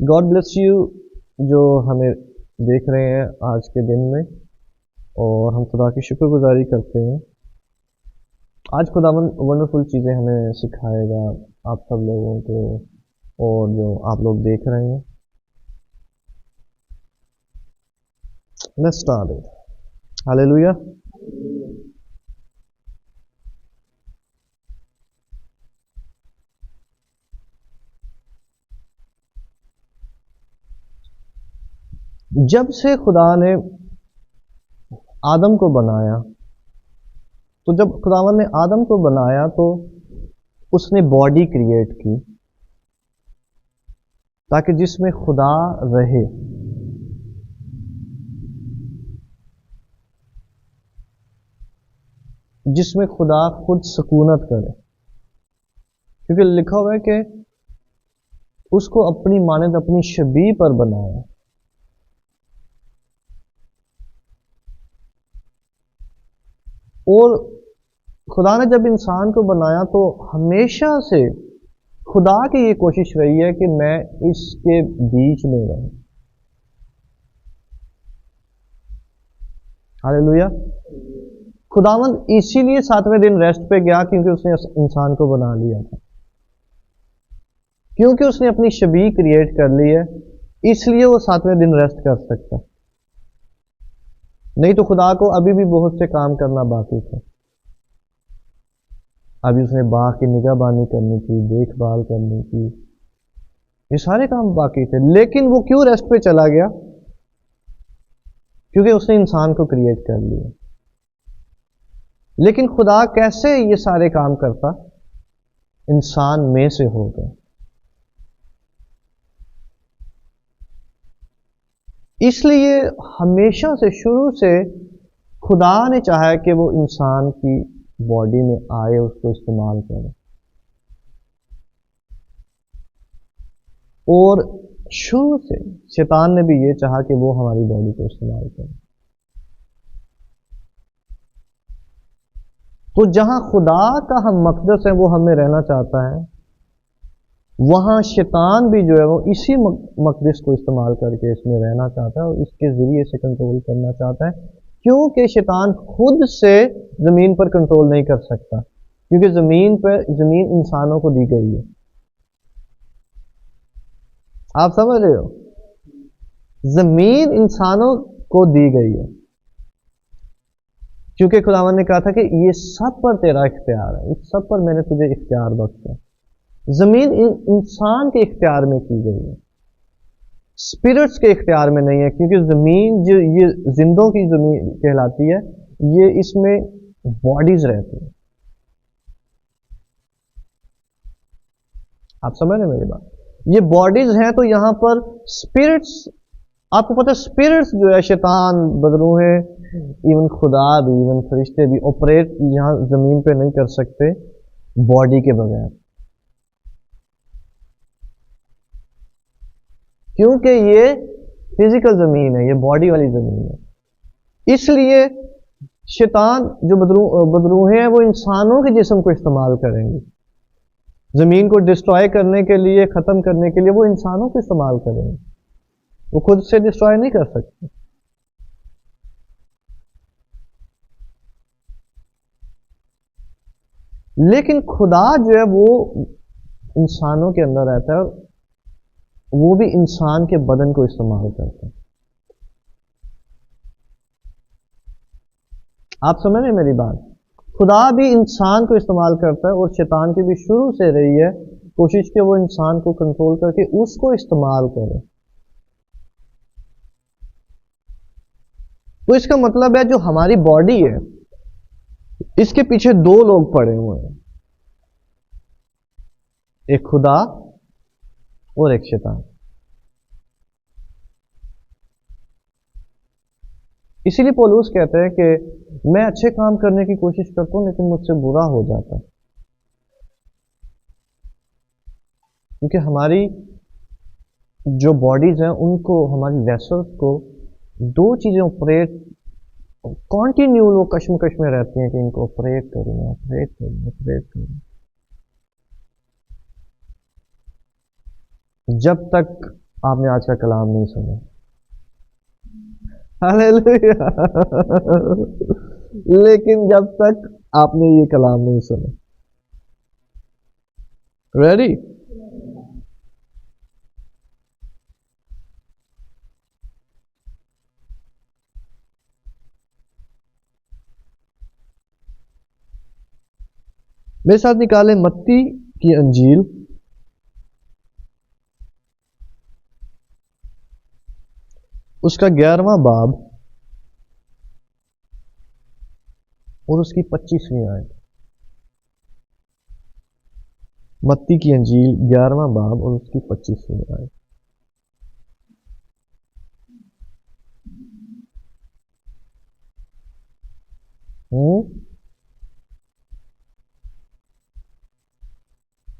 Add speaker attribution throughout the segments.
Speaker 1: God bless you जो हमें देख रहे हैं आज के दिन में, और हम खुदा की शुक्रगुजारी करते हैं। आज खुदावन वंडरफुल चीज़ें हमें सिखाएगा आप सब लोगों को, और जो आप लोग देख रहे हैं। Let's start it. हालेलुया। जब से खुदा ने आदम को बनाया, तो जब खुदावन ने आदम को बनाया तो उसने बॉडी क्रिएट की ताकि जिसमें खुदा रहे। जिसमें खुदा खुद सुकूनत करे, क्योंकि लिखा हुआ है कि उसको अपनी मानद अपनी शबीह पर बनाया। और खुदा ने जब इंसान को बनाया तो हमेशा से खुदा की ये कोशिश रही है कि मैं इसके बीच में रहूं। हालेलुया। खुदावंद इसीलिए 7वें दिन रेस्ट पे गया, क्योंकि उसने इंसान को बना लिया था, क्योंकि उसने अपनी शबीह क्रिएट कर ली है, इसलिए वो 7वें दिन रेस्ट कर सकता। नहीं तो खुदा को अभी भी बहुत से काम करना बाकी था। अभी उसने बाग की निगाहबानी करनी थी, देखभाल करनी थी, ये सारे काम बाकी थे। लेकिन वो क्यों रेस्ट पे चला गया? क्योंकि उसने इंसान को क्रिएट कर लिया। लेकिन खुदा कैसे ये सारे काम करता? इंसान में से होकर। इसलिए हमेशा से शुरू से खुदा ने चाहा कि वो इंसान की बॉडी में आए, उसको इस्तेमाल करे। और शुरू से शैतान ने भी ये चाहा कि वो हमारी बॉडी को इस्तेमाल करे। तो जहां खुदा का हम मकदस है, वो हमें रहना चाहता है, वहां शैतान भी जो है वो इसी मकदस को इस्तेमाल करके इसमें रहना चाहता है और इसके जरिए से कंट्रोल करना चाहता है। क्योंकि शैतान खुद से जमीन पर कंट्रोल नहीं कर सकता, क्योंकि जमीन इंसानों को दी गई है। आप समझ रहे हो? जमीन इंसानों को दी गई है, क्योंकि खुदावन ने कहा था कि ये सब पर तेरा इख्तियार है, इस सब पर मैंने तुझे इख्तियार बख्शा। जमीन इंसान के इख्तियार में की गई है, स्पिरिट्स के इख्तियार में नहीं है, क्योंकि जमीन जो ये जिंदों की जमीन कहलाती है, ये इसमें बॉडीज रहती है। आप समझ रहे मेरी बात? ये बॉडीज हैं, तो यहां पर स्पिरिट्स, आपको पता है स्पिरिट्स जो है, शैतान, बदरूहें, इवन खुदा भी, इवन फरिश्ते भी ऑपरेट यहां जमीन पे नहीं कर सकते बॉडी के बगैर, क्योंकि ये फिजिकल जमीन है, ये बॉडी वाली जमीन है। इसलिए शैतान जो बदरूहें हैं, वो इंसानों के जिस्म को इस्तेमाल करेंगे जमीन को डिस्ट्रॉय करने के लिए, खत्म करने के लिए। वो इंसानों को इस्तेमाल करेंगे, वो खुद से डिस्ट्रॉय नहीं कर सकते। लेकिन खुदा जो है वो इंसानों के अंदर रहता है, वो भी इंसान के बदन को इस्तेमाल करता है। आप समझ रहे मेरी बात? खुदा भी इंसान को इस्तेमाल करता है, और शैतान की भी शुरू से रही है कोशिश कि वो इंसान को कंट्रोल करके उसको इस्तेमाल करे। तो इसका मतलब है जो हमारी बॉडी है, इसके पीछे दो लोग पड़े हुए हैं, एक खुदा और एक शैतान। इसीलिए पौलुस कहते हैं कि मैं अच्छे काम करने की कोशिश करता हूं, लेकिन मुझसे बुरा हो जाता है। क्योंकि हमारी जो बॉडीज हैं, उनको, हमारी वेसल्स को दो चीजें ऑपरेट कॉन्टिन्यू, वो कश्मकश में रहती हैं कि इनको ऑपरेट करूं, ऑपरेट करूं, ऑपरेट करूं, जब तक आपने आज का कलाम नहीं सुना। हालेलुया। लेकिन जब तक आपने ये कलाम नहीं सुना, रेडी? मेरे साथ निकाले मत्ती की अंजील, उसका 11वां बाब और उसकी 25वीं आयत। मत्ती की अंजील 11वां बाब और उसकी 25वीं आयत।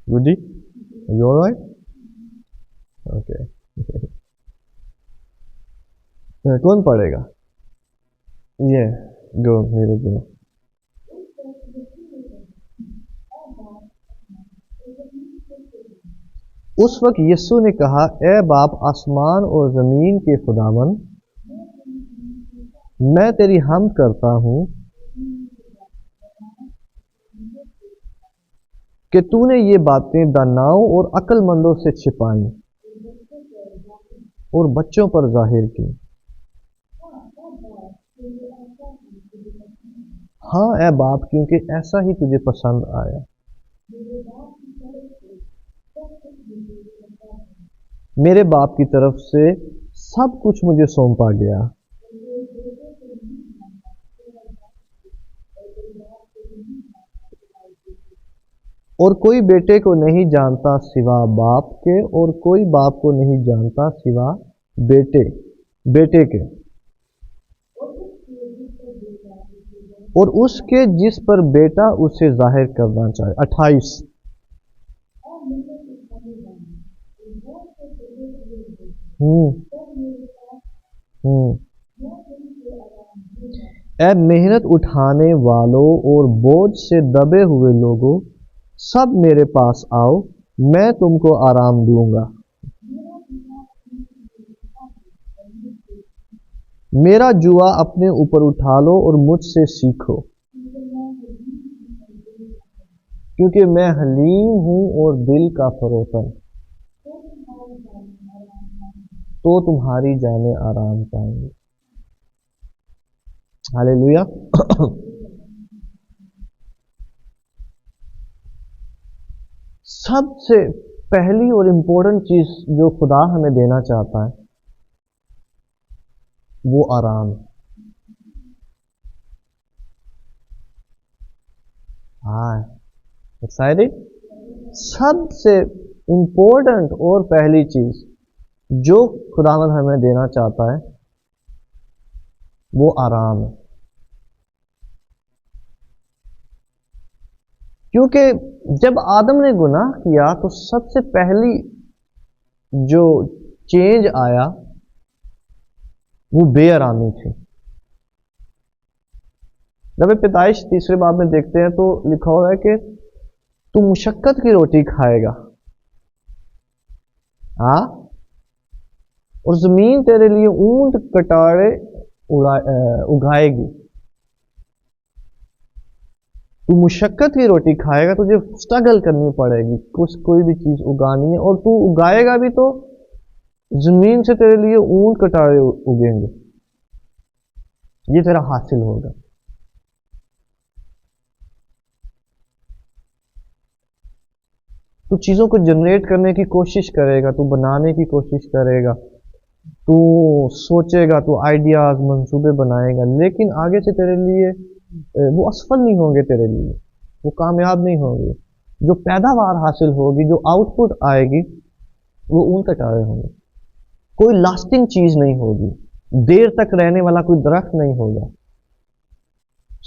Speaker 1: गुडी, यू ऑलराइट? ओके। कौन पढ़ेगा? ये गो, मेरे गो। उस वक्त यीशु ने कहा, ए बाप, आसमान और जमीन के खुदावन, मैं तेरी हम्द करता हूं कि तूने ये बातें दानाओं और अक्लमंदों से छिपाई और बच्चों पर जाहिर की। हाँ ए बाप, क्योंकि ऐसा ही तुझे पसंद आया। मेरे बाप की तरफ से सब कुछ मुझे सौंपा गया। और कोई बेटे को नहीं जानता सिवा बाप के, और कोई बाप को नहीं जानता सिवा बेटे के, और उसके जिस पर बेटा उसे जाहिर करना चाहे। 28। ए मेहनत उठाने वालों और बोझ से दबे हुए लोगों, सब मेरे पास आओ, मैं तुमको आराम दूंगा। मेरा जुआ अपने ऊपर उठा लो और मुझसे सीखो, क्योंकि मैं हलीम हूं और दिल का फरोतन, तो तुम्हारी जानें आराम पाएंगे। हालेलुया। सबसे पहली और इंपॉर्टेंट चीज जो खुदा हमें देना चाहता है वो आराम। हाँ, एक्साइटेड? सबसे इंपॉर्टेंट और पहली चीज जो खुदावंद हमें देना चाहता है वो आराम है। क्योंकि जब आदम ने गुनाह किया तो सबसे पहली जो चेंज आया वो बेआरामी थी। जब पैदाइश 3 बाब में देखते हैं तो लिखा हुआ है कि तू मुशक्कत की रोटी खाएगा, हाँ, और जमीन तेरे लिए ऊंट कटारे उगाएगी। तू मुशक्कत की रोटी खाएगा, तुझे स्ट्रगल करनी पड़ेगी, कोई भी चीज उगानी है, और तू उगाएगा भी तो जमीन से तेरे लिए ऊंट कटारे उगेंगे, ये तेरा हासिल होगा। तू चीजों को जनरेट करने की कोशिश करेगा, तू बनाने की कोशिश करेगा, तू सोचेगा, तू आइडियाज मंसूबे बनाएगा, लेकिन आगे से तेरे लिए वो असफल नहीं होंगे, तेरे लिए वो कामयाब नहीं होंगे। जो पैदावार हासिल होगी, जो आउटपुट आएगी, वो ऊन कटारे होंगे। कोई लास्टिंग चीज नहीं होगी, देर तक रहने वाला कोई दरख्त नहीं होगा,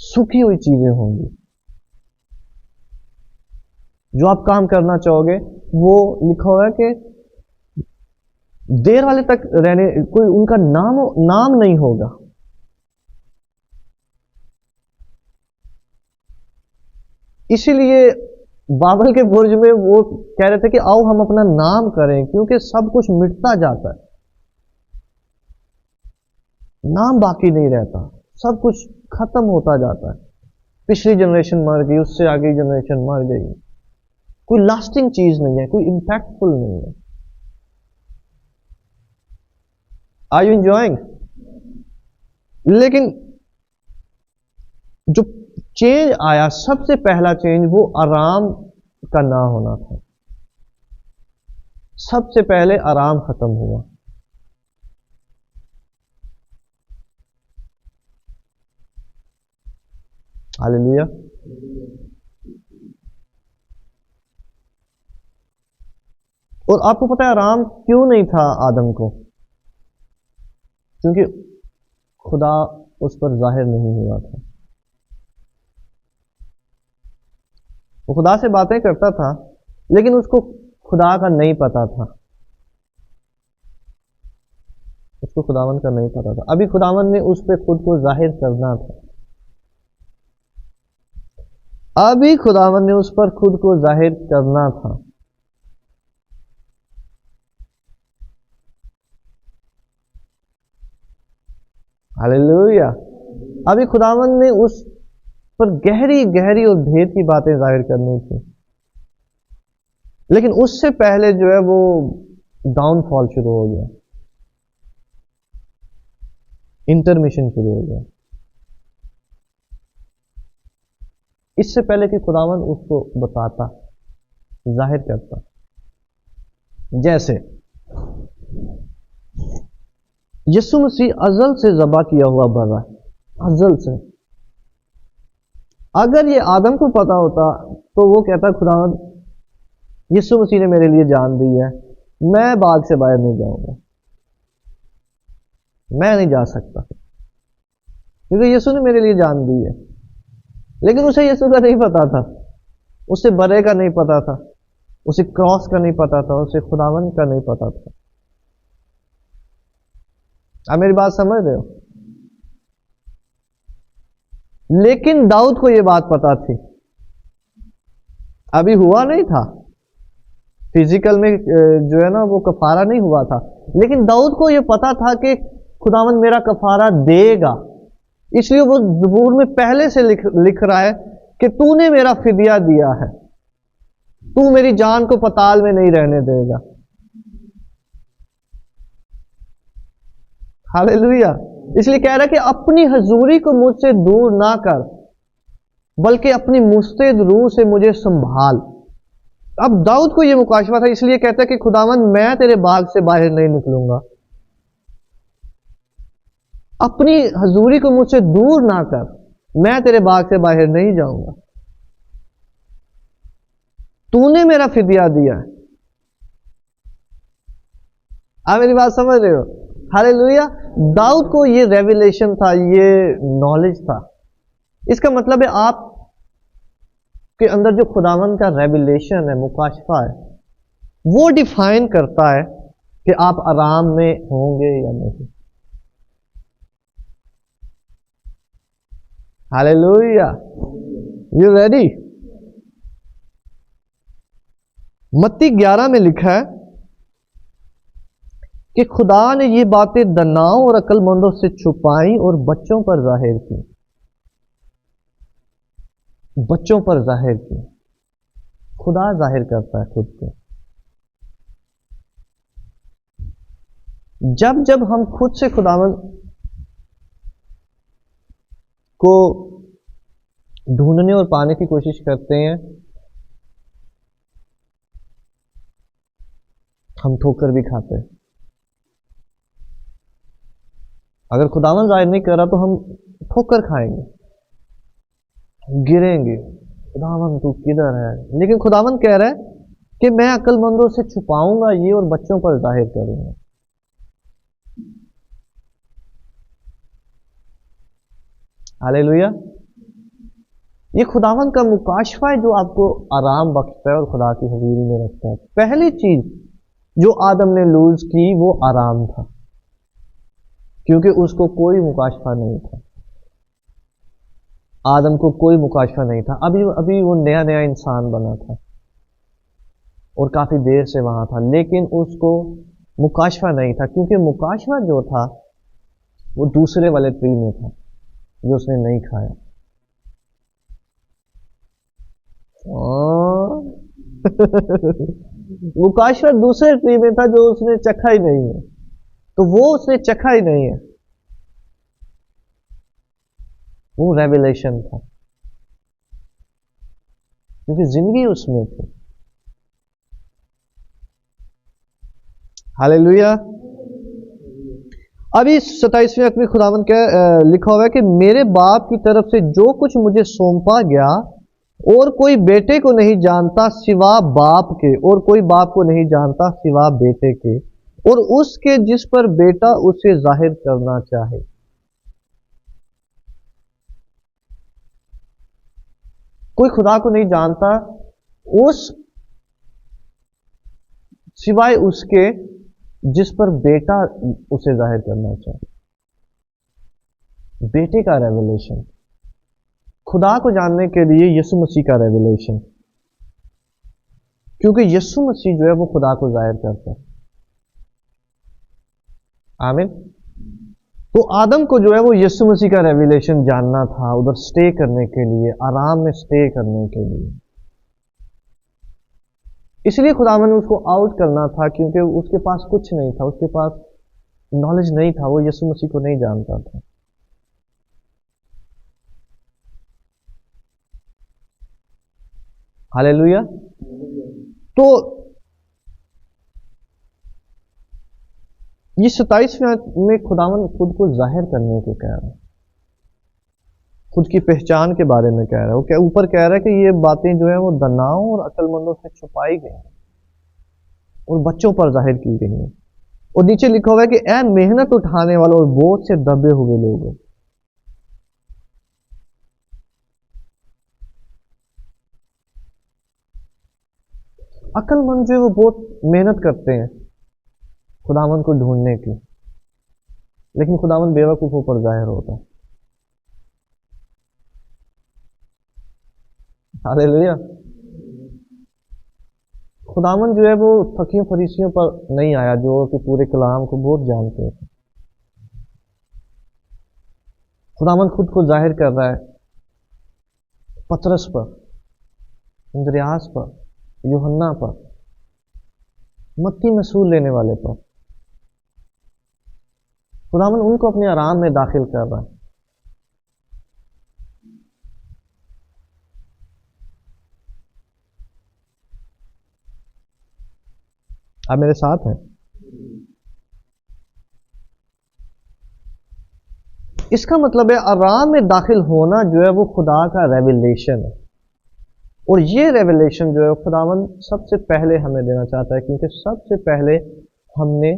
Speaker 1: सूखी हुई चीजें होंगी। जो आप काम करना चाहोगे वो लिखा हुआ है कि देर वाले तक रहने, कोई उनका नाम नहीं होगा। इसीलिए बाबल के बुर्ज में वो कह रहे थे कि आओ हम अपना नाम करें, क्योंकि सब कुछ मिटता जाता है, नाम बाकी नहीं रहता, सब कुछ खत्म होता जाता है। पिछली जनरेशन मर गई, उससे आगे जनरेशन मर गई, कोई लास्टिंग चीज नहीं है, कोई इंपैक्टफुल नहीं है। Are you enjoying? लेकिन जो चेंज आया, सबसे पहला चेंज वो आराम का ना होना था। सबसे पहले आराम खत्म हुआ। हालेलुया। और आपको पता है आराम क्यों नहीं था आदम को? क्योंकि खुदा उस पर जाहिर नहीं हुआ था। वो खुदा से बातें करता था, लेकिन उसको खुदा का नहीं पता था, उसको खुदावन का नहीं पता था। अभी खुदावन ने उस पर खुद को जाहिर करना था, अभी खुदावन ने उस पर खुद को जाहिर करना था। हालेलुया। अभी खुदावन ने उस पर गहरी गहरी और भेद की बातें जाहिर करनी थी, लेकिन उससे पहले जो है वो डाउनफॉल शुरू हो गया, इंटरमिशन शुरू हो गया। इससे पहले कि खुदावन उसको बताता, जाहिर करता। जैसे यीशु मसीह अजल से ज़बा किया हुआ बर्रा, अजल से। अगर ये आदम को पता होता तो वो कहता खुदावन यीशु मसीह ने मेरे लिए जान दी है, मैं बाग से बाहर नहीं जाऊंगा, मैं नहीं जा सकता, क्योंकि यीशु ने मेरे लिए जान दी है। लेकिन उसे यीशु का नहीं पता था, उसे बरे का नहीं पता था, उसे क्रॉस का नहीं पता था, उसे खुदावन का नहीं पता था। आप मेरी बात समझ रहे हो? लेकिन दाऊद को यह बात पता थी। अभी हुआ नहीं था फिजिकल में, जो है ना वो कफारा नहीं हुआ था, लेकिन दाऊद को यह पता था कि खुदावन मेरा कफारा देगा। इसलिए वो ज़बूर में पहले से लिख रहा है कि तूने मेरा फिदिया दिया है, तू मेरी जान को पताल में नहीं रहने देगा। हालेलुया। इसलिए कह रहा है कि अपनी हजूरी को मुझसे दूर ना कर, बल्कि अपनी मुस्तैद रूह से मुझे संभाल। अब दाऊद को यह मुकाशवा था, इसलिए कहता है कि खुदावन मैं तेरे बाग से बाहर नहीं निकलूंगा, अपनी हजूरी को मुझसे दूर ना कर, मैं तेरे बाग से बाहर नहीं जाऊंगा, तूने मेरा फिदिया दिया है। आप मेरी बात समझ रहे हो? हालेलुया। दाऊद को ये रेवलेशन था, ये नॉलेज था। इसका मतलब है आप के अंदर जो खुदावन का रेवलेशन है, मुकाशफा है, वो डिफाइन करता है कि आप आराम में होंगे या नहीं। हालेलुया। You ready? मत्ती 11 में लिखा है कि खुदा ने ये बातें दनाओं और अक्लमंदों से छुपाई और बच्चों पर जाहिर की, बच्चों पर जाहिर की। खुदा जाहिर करता है खुद को। जब जब हम खुद से खुदावन को ढूंढने और पाने की कोशिश करते हैं, हम ठोकर भी खाते हैं। अगर खुदावन जाहिर नहीं कर रहा तो हम ठोकर खाएंगे, गिरेंगे, खुदावन तू किधर है? लेकिन खुदावन कह रहा है कि मैं अक्लमंदों से छुपाऊंगा ये और बच्चों पर जाहिर करूंगा। हालेलुया। ये खुदावन का मुकाशफा है जो आपको आराम बख्शता है और खुदा की हजूरी में रखता है। पहली चीज जो आदम ने लूज की वो आराम था, क्योंकि उसको कोई मुकाशफा नहीं था। आदम को कोई मुकाशफा नहीं था, अभी अभी वो नया नया इंसान बना था और काफी देर से वहां था, लेकिन उसको मुकाशफा नहीं था, क्योंकि मुकाशफा जो था वो दूसरे वाले ट्री में था जो उसने नहीं खाया। मुकाशफा दूसरे ट्री में था जो उसने चखा ही नहीं है, तो वो उसने चखा ही नहीं है, वो रेवलेशन था, क्योंकि जिंदगी उसमें थी। हालेलुया। अभी 27वें आयत में खुदावन क्या लिखा हुआ है कि मेरे बाप की तरफ से जो कुछ मुझे सौंपा गया, और कोई बेटे को नहीं जानता सिवा बाप के, और कोई बाप को नहीं जानता सिवा बेटे के, और उसके जिस पर बेटा उसे जाहिर करना चाहे। कोई खुदा को नहीं जानता उस सिवाय उसके जिस पर बेटा उसे जाहिर करना चाहे। बेटे का रेवलेशन, खुदा को जानने के लिए यीशु मसीह का रेवलेशन, क्योंकि यीशु मसीह जो है वो खुदा को जाहिर करता है। आमीन। तो आदम को जो है वो यीशु मसीह का रेवलेशन जानना था, उधर स्टे करने के लिए, आराम में स्टे करने के लिए। इसलिए खुदावन ने उसको आउट करना था, क्योंकि उसके पास कुछ नहीं था, उसके पास नॉलेज नहीं था, वो यीशु मसीह को नहीं जानता था। हालेलुया। तो ये 27वें में खुदावन खुद को जाहिर करने को कह रहा है, खुद की पहचान के बारे में कह रहा है। वो क्या ऊपर कह रहा है कि ये बातें जो है वो दनाओं और अक्लमंदों से छुपाई गई और बच्चों पर जाहिर की गई हैं। और नीचे लिखा हुआ है कि ऐ मेहनत उठाने वालों और बोझ से दबे हुए लोगों। अक्लमंद जो है वो बहुत मेहनत करते हैं खुदावन को ढूंढने की, लेकिन खुदावन बेवकूफों पर जाहिर होता है। हालेलुया। खुदावन जो है वो फकीरों फरीसियों पर नहीं आया, जो कि पूरे कलाम को बहुत जानते थे। खुदावन खुद को जाहिर कर रहा है पतरस पर, इंद्रियास पर, यूहन्ना पर, मत्ती में सूल लेने वाले पर। खुदावन उनको अपने आराम में दाखिल कर रहा है। आप मेरे साथ हैं? इसका मतलब है आराम में दाखिल होना जो है वो खुदा का रेवलेशन है, और ये रेवलेशन जो है खुदावन सबसे पहले हमें देना चाहता है, क्योंकि सबसे पहले हमने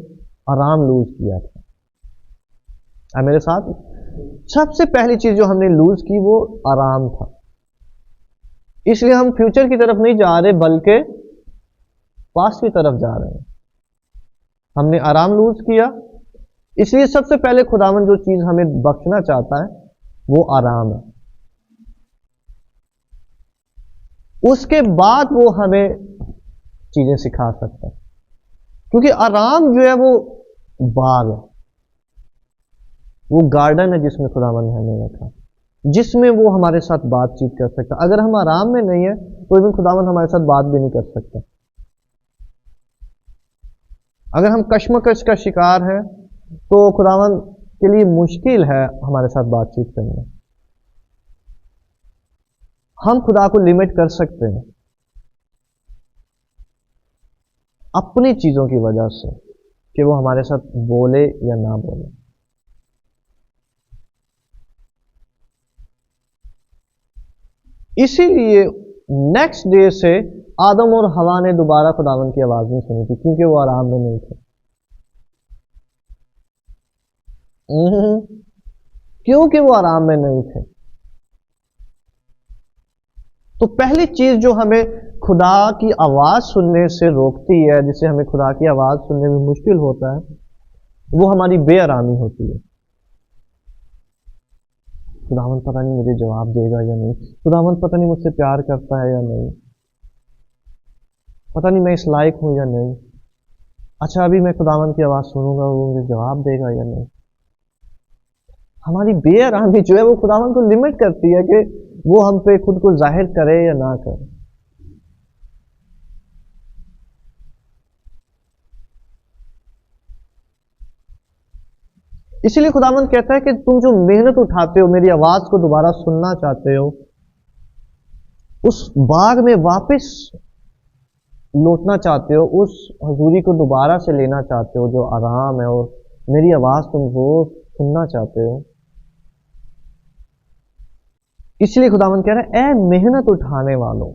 Speaker 1: आराम लूज किया था। आप मेरे साथ? सबसे पहली चीज जो हमने लूज की वो आराम था। इसलिए हम फ्यूचर की तरफ नहीं जा रहे, बल्कि पास्ट की तरफ जा रहे हैं। हमने आराम लूज किया, इसलिए सबसे पहले खुदावन जो चीज हमें बख्शना चाहता है वो आराम है। उसके बाद वो हमें चीजें सिखा सकता है, क्योंकि आराम जो है वो बाग है, वो गार्डन है जिसमें खुदावन ने हमें रखा, जिसमें वो हमारे साथ बातचीत कर सकता। अगर हम आराम में नहीं है तो इवन खुदावन हमारे साथ बात भी नहीं कर सकता। अगर हम कश्मकश का शिकार हैं तो खुदावन के लिए मुश्किल है हमारे साथ बातचीत करना। हम खुदा को लिमिट कर सकते हैं अपनी चीजों की वजह से, कि वो हमारे साथ बोले या ना बोले। इसीलिए नेक्स्ट डे से आदम और हवा ने दोबारा खुदावन की आवाज नहीं सुनी थी, क्योंकि वो आराम में नहीं थे। क्योंकि वो आराम में नहीं थे। तो पहली चीज जो हमें खुदा की आवाज सुनने से रोकती है, जिसे हमें खुदा की आवाज सुनने में मुश्किल होता है, वो हमारी बेआरामी होती है। खुदावंद पता नहीं मुझे जवाब देगा या नहीं, खुदावंद पता नहीं मुझसे प्यार करता है या नहीं, पता नहीं मैं इस लायक हूं या नहीं। अच्छा अभी मैं खुदावंद की आवाज सुनूंगा, वो मुझे जवाब देगा या नहीं। हमारी बेआरामी जो है वो खुदावंद को लिमिट करती है कि वो हम पे खुद को जाहिर करे या ना करे। इसीलिए खुदावंद कहता है कि तुम जो मेहनत उठाते हो, मेरी आवाज को दोबारा सुनना चाहते हो, उस बाग में वापस लौटना चाहते हो, उस हजूरी को दोबारा से लेना चाहते हो जो आराम है, और मेरी आवाज तुम वो सुनना चाहते हो। इसलिए खुदावंद कह रहा है, ए मेहनत उठाने वालों,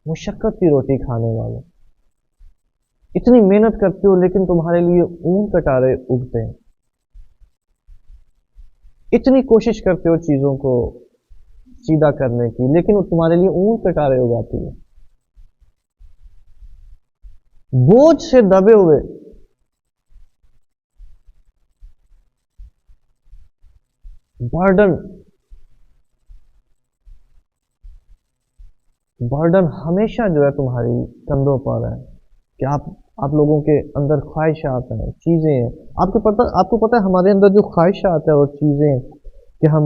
Speaker 1: मुशक्कत की रोटी खाने वालों, इतनी मेहनत करते हो लेकिन तुम्हारे लिए ऊन कटारे उगते हैं, इतनी कोशिश करते हो चीजों को सीधा करने की, लेकिन वो तुम्हारे लिए ऊन कटारे उगाती है। बोझ से दबे हुए, बर्डन हमेशा जो है तुम्हारी कंधों पर है कि आप लोगों के अंदर ख्वाहिशात हैं, चीजें हैं। आपको पता है हमारे अंदर जो ख्वाहिशात है और चीजें हैं कि हम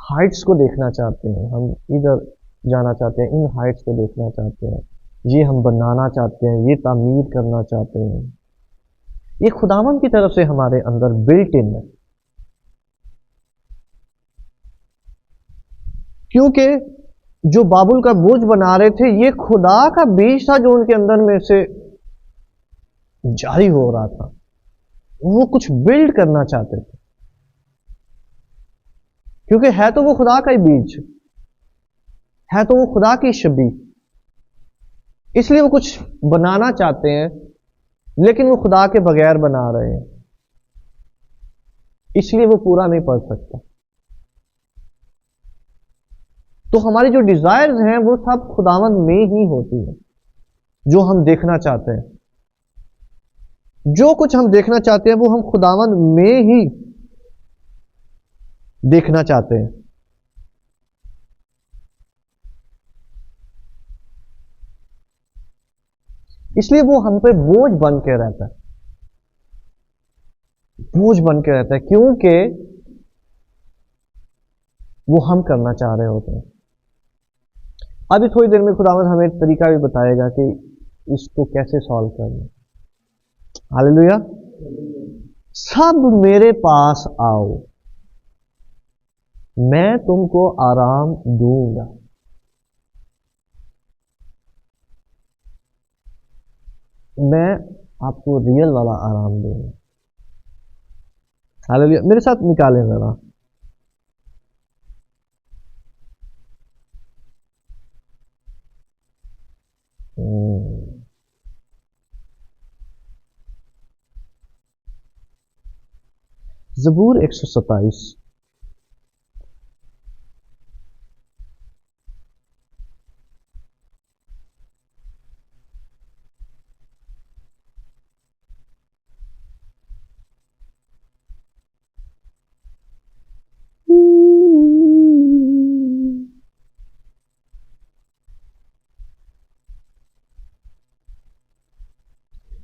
Speaker 1: हाइट्स को देखना चाहते हैं, हम इधर जाना चाहते हैं, इन हाइट्स को देखना चाहते हैं, ये हम बनाना चाहते हैं, ये तामीर करना चाहते हैं। ये खुदावंद की तरफ से हमारे अंदर बिल्ट इन है, क्योंकि जो बाबुल का बोझ बना रहे थे ये खुदा का बीज था जो उनके अंदर में से जारी हो रहा था। वो कुछ बिल्ड करना चाहते थे, क्योंकि है तो वो खुदा का ही बीज, है तो वो खुदा की शबी, इसलिए वो कुछ बनाना चाहते हैं, लेकिन वो खुदा के बगैर बना रहे हैं, इसलिए वो पूरा नहीं पड़ सकता। तो हमारी जो डिजायर्स हैं वो सब खुदावंद में ही होती है, जो हम देखना चाहते हैं, जो कुछ हम देखना चाहते हैं वो हम खुदावंद में ही देखना चाहते हैं। इसलिए वो हम पे बोझ बन के रहता है, बोझ बन के रहता है, क्योंकि वो हम करना चाह रहे होते हैं। अभी थोड़ी देर में खुदावंद हमें तरीका भी बताएगा कि इसको कैसे सॉल्व करना। हालेलुया। सब मेरे पास आओ, मैं तुमको आराम दूंगा। मैं आपको रियल वाला आराम दूंगा। हालेलुया। मेरे साथ निकालें जरा, ज़बूर 127।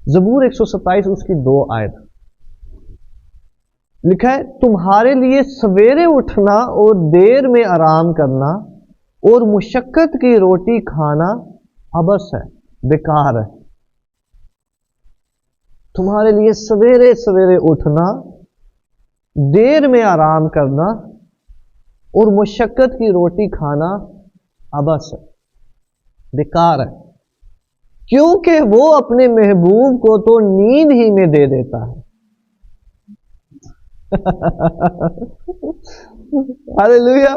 Speaker 1: ज़बूर 127 उसकी 2 आयत लिखा है, तुम्हारे लिए सवेरे उठना और देर में आराम करना और मुशक्कत की रोटी खाना अबस है, बेकार है। तुम्हारे लिए सवेरे सवेरे उठना, देर में आराम करना और मुशक्कत की रोटी खाना अबस है, बेकार है, क्योंकि वो अपने महबूब को तो नींद ही में दे देता है। हालेलुया।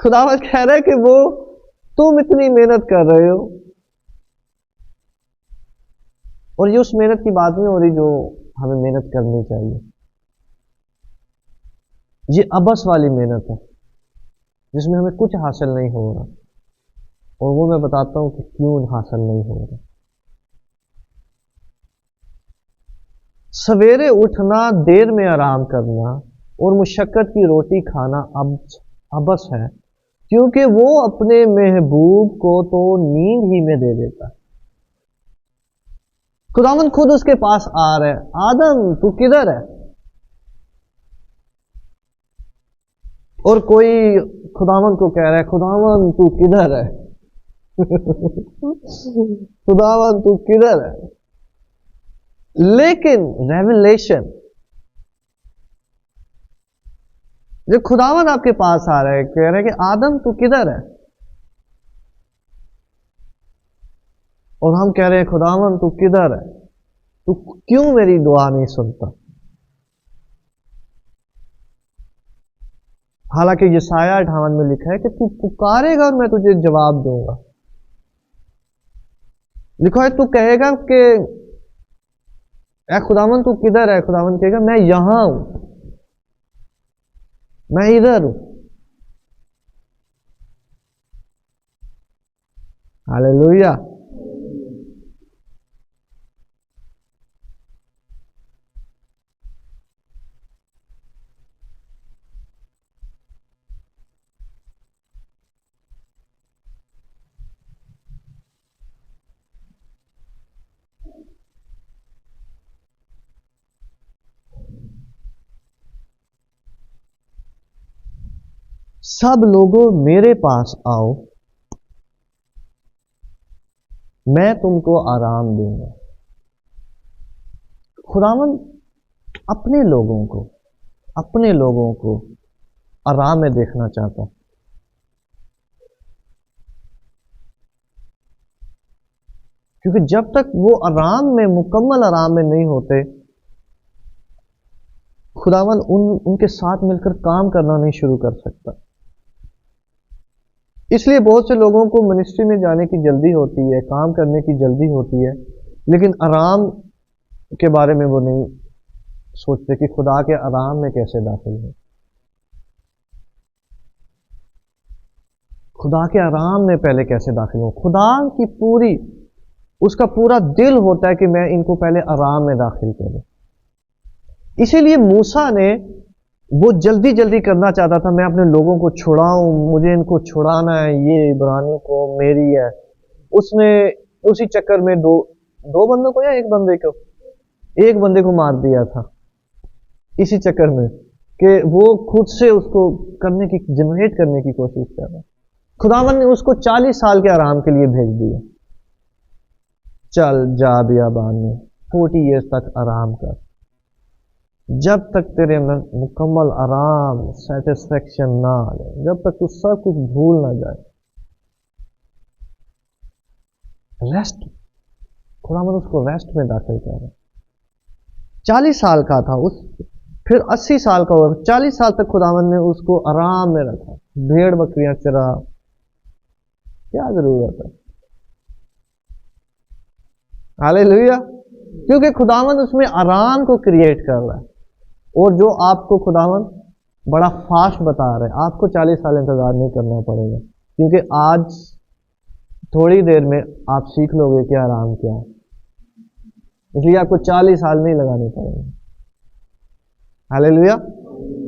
Speaker 1: खुदावंद कह रहा है कि वो, तुम इतनी मेहनत कर रहे हो, और ये उस मेहनत की बात नहीं हो रही जो हमें मेहनत करनी चाहिए, ये अबस वाली मेहनत है जिसमें हमें कुछ हासिल नहीं हो रहा, और वो मैं बताता हूं कि क्यों हासिल नहीं हो रहा। सवेरे उठना, देर में आराम करना और मुशक्कत की रोटी खाना अबस है, क्योंकि वो अपने महबूब को तो नींद ही में दे देता है। खुदावंद खुद उसके पास आ रहे, आदम तू किधर है? और कोई खुदावंद को कह रहा है, खुदावंद तू किधर है? खुदावंद तू किधर है? लेकिन रेवलेशन, जब खुदावंद आपके पास आ रहा है, कह रहे हैं कि आदम तू किधर है, और हम कह रहे हैं खुदावंद तू किधर है, तू क्यों मेरी दुआ नहीं सुनता? हालांकि यशायाह 58 में लिखा है कि तू पुकारेगा और मैं तुझे जवाब दूंगा। लिखा है तू कहेगा कि ए खुदावंद तू किधर है? खुदावंद कहेगा मैं यहां हूं, मैं इधर हूं। हालेलुया। सब लोगों मेरे पास आओ, मैं तुमको आराम दूंगा। खुदावंद अपने लोगों को आराम में देखना चाहता है। क्योंकि जब तक वो आराम में, मुकम्मल आराम में नहीं होते, खुदावंद उनके साथ मिलकर काम करना नहीं शुरू कर सकता। इसलिए बहुत से लोगों को मिनिस्ट्री में जाने की जल्दी होती है, काम करने की जल्दी होती है, लेकिन आराम के बारे में वो नहीं सोचते कि खुदा के आराम में कैसे दाखिल हो। खुदा के आराम में पहले कैसे दाखिल हो। खुदा की उसका पूरा दिल होता है कि मैं इनको पहले आराम में दाखिल करूं। इसीलिए मूसा ने वो जल्दी जल्दी करना चाहता था, मैं अपने लोगों को छुड़ाऊं, मुझे इनको छुड़ाना है, ये इब्रानी को मेरी है। उसने उसी चक्कर में दो बंदों को या एक बंदे को मार दिया था, इसी चक्कर में कि वो खुद से उसको जनरेट करने की कोशिश कर रहा है। खुदावन ने उसको 40 साल के आराम के लिए भेज दिया, चल जा बियाबान में 40 ईयर्स तक आराम कर, जब तक तेरे में मुकम्मल आराम, सेटिस्फेक्शन ना आ जाए, जब तक तू सब कुछ भूल ना जाए। रेस्ट, खुदावंद उसको रेस्ट में दाखिल कर रहा है। 40 साल का था फिर 80 साल का हुआ, 40 साल तक खुदावंद ने उसको आराम में रखा, भेड़ बकरियां चरा, क्या जरूरत है। हालेलुया। क्योंकि खुदावंद उसमें आराम को क्रिएट कर रहा है। और जो आपको खुदावंद बड़ा फास्ट बता रहे हैं, आपको 40 साल इंतजार नहीं करना पड़ेगा, क्योंकि आज थोड़ी देर में आप सीख लोगे कि आराम क्या है। इसलिए आपको 40 साल नहीं लगाने पड़ेंगे। हालेलुया।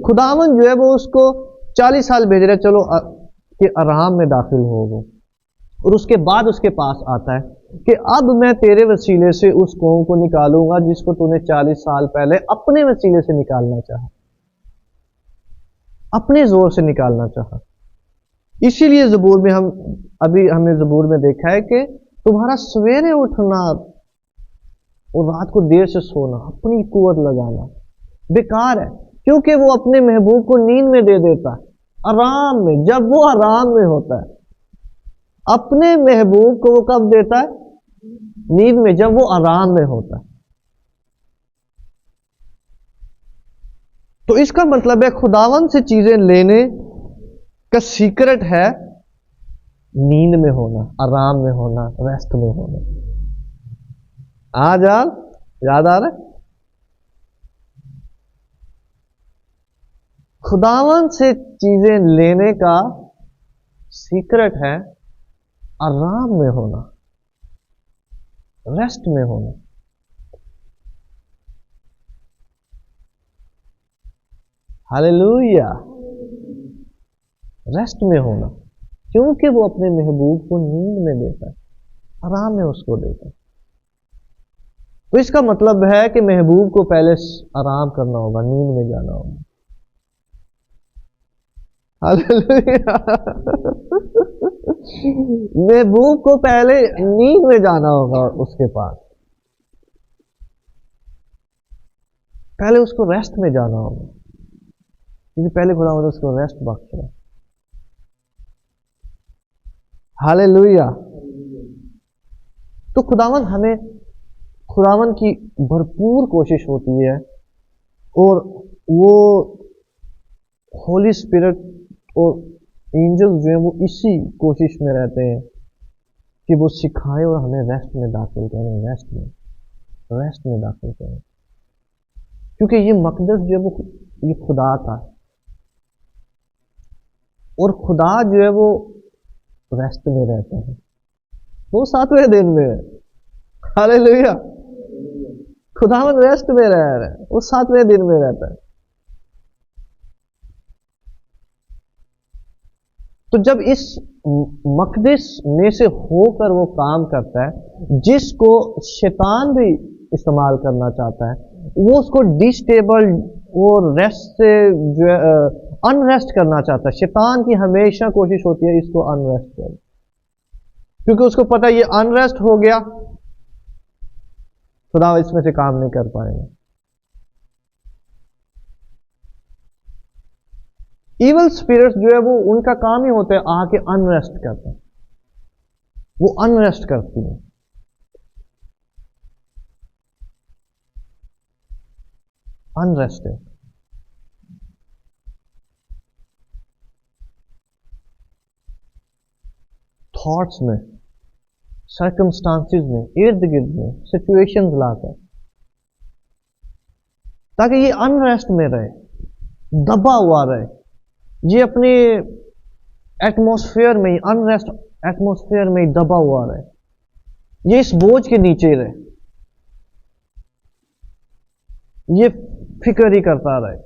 Speaker 1: खुदावंद जो है वो उसको 40 साल भेज रहे, चलो कि आराम में दाखिल हो वो। और उसके बाद उसके पास आता है कि अब मैं तेरे वसीले से उस कौम को निकालूंगा जिसको तूने 40 साल पहले अपने वसीले से निकालना चाहा, अपने जोर से निकालना चाहा। इसीलिए ज़बूर में हमने ज़बूर में देखा है कि तुम्हारा सवेरे उठना और रात को देर से सोना, अपनी कुवत लगाना बेकार है, क्योंकि वो अपने महबूब को नींद में दे देता है, आराम में। जब वो आराम में होता है, अपने महबूब को वो कब देता है? नींद में, जब वो आराम में होता है। तो इसका मतलब है खुदावन से चीजें लेने का सीक्रेट है नींद में होना, आराम में होना, रेस्ट में होना। आज याद आ रहा है? खुदावन से चीजें लेने का सीक्रेट है आराम में होना, रेस्ट में होना। हालेलुया। रेस्ट में होना, क्योंकि वो अपने महबूब को नींद में देता है, आराम में उसको देता है। तो इसका मतलब है कि महबूब को पहले आराम करना होगा, नींद में जाना होगा। हालेलुया। महबूब को पहले नींद में जाना होगा, उसके पास पहले उसको रेस्ट में जाना होगा, क्योंकि पहले खुदावंद उसको रेस्ट बख्श रहा है। हालेलुया। तो खुदावंद की भरपूर कोशिश होती है, और वो होली स्पिरिट और एंजल्स जो है वो इसी कोशिश में रहते हैं कि वो सिखाएं और हमें रेस्ट में दाखिल करें, रेस्ट में दाखिल करें। क्योंकि ये मकदस जो है वो ये खुदा का, और खुदा जो है वो रेस्ट में रहता है, वो 7वें दिन में है। हालेलुया। खुदावंद रेस्ट में रह रहा है, वो 7वें दिन में रहता है। तो जब इस मकदस में से होकर वो काम करता है, जिसको शैतान भी इस्तेमाल करना चाहता है, वो उसको डिस्टेबल और रेस्ट से जो है अनरेस्ट करना चाहता है। शैतान की हमेशा कोशिश होती है इसको अनरेस्ट कर, क्योंकि उसको पता है ये अनरेस्ट हो गया, खुदा इसमें से काम नहीं कर पाएंगे। इवल स्पिरिट्स जो है वो उनका काम ही होता है आके अनरेस्ट करते हैं, वो अनरेस्ट करती है। अनरेस्ट है थॉट्स में, सर्कमस्टांसिस में, इर्द गिर्द में सिचुएशंस लाकर, ताकि ये अनरेस्ट में रहे, दबा हुआ रहे, ये अपने एटमॉस्फेयर में ही, अनरेस्ट एटमॉस्फेयर में ही दबा हुआ रहे, ये इस बोझ के नीचे रहे, ये फिक्र ही करता रहे,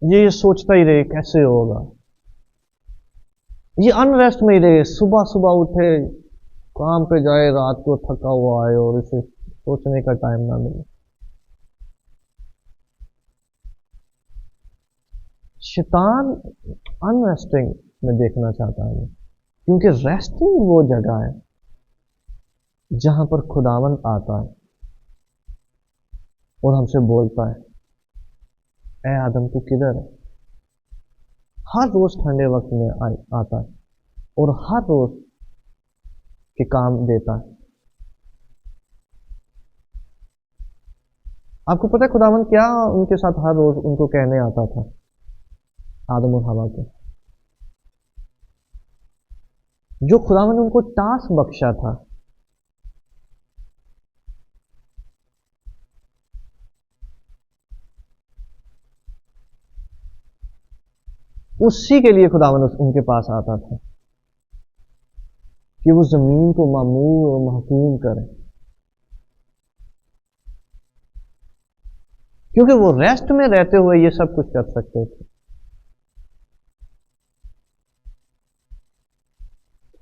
Speaker 1: ये सोचता ही रहे कैसे होगा, ये अनरेस्ट में ही रहे। सुबह सुबह उठे, काम पे जाए, रात को थका हुआ आए और इसे सोचने का टाइम ना मिले। शैतान अनरेस्टिंग में देखना चाहता है, क्योंकि रेस्टिंग वो जगह है जहां पर खुदावंद आता है और हमसे बोलता है, ए आदम तू किधर है। हर रोज ठंडे वक्त में आता है और हर रोज के काम देता है। आपको पता है खुदावंद क्या उनके साथ हर रोज उनको कहने आता था, आदम और हवा को, जो खुदावंद ने उनको टास्क बख्शा था, उसी के लिए खुदावंद उनके पास आता था कि वो जमीन को मामूर और महकूम करें, क्योंकि वो रेस्ट में रहते हुए ये सब कुछ कर सकते थे।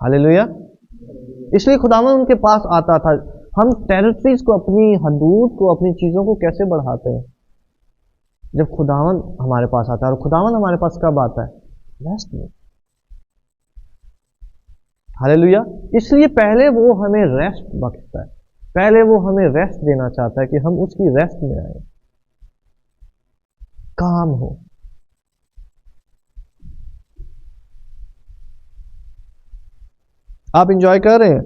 Speaker 1: हालेलुया। इसलिए खुदावंद उनके पास आता था। हम टेरिटरीज को, अपनी हदूद को, अपनी चीजों को कैसे बढ़ाते हैं? जब खुदावंद हमारे पास आता है। और खुदावंद हमारे पास कब आता है? रेस्ट में। हालेलुया। इसलिए पहले वो हमें रेस्ट बख्शता है, पहले वो हमें रेस्ट देना चाहता है कि हम उसकी रेस्ट में आए, काम हो। आप इंजॉय कर रहे हैं?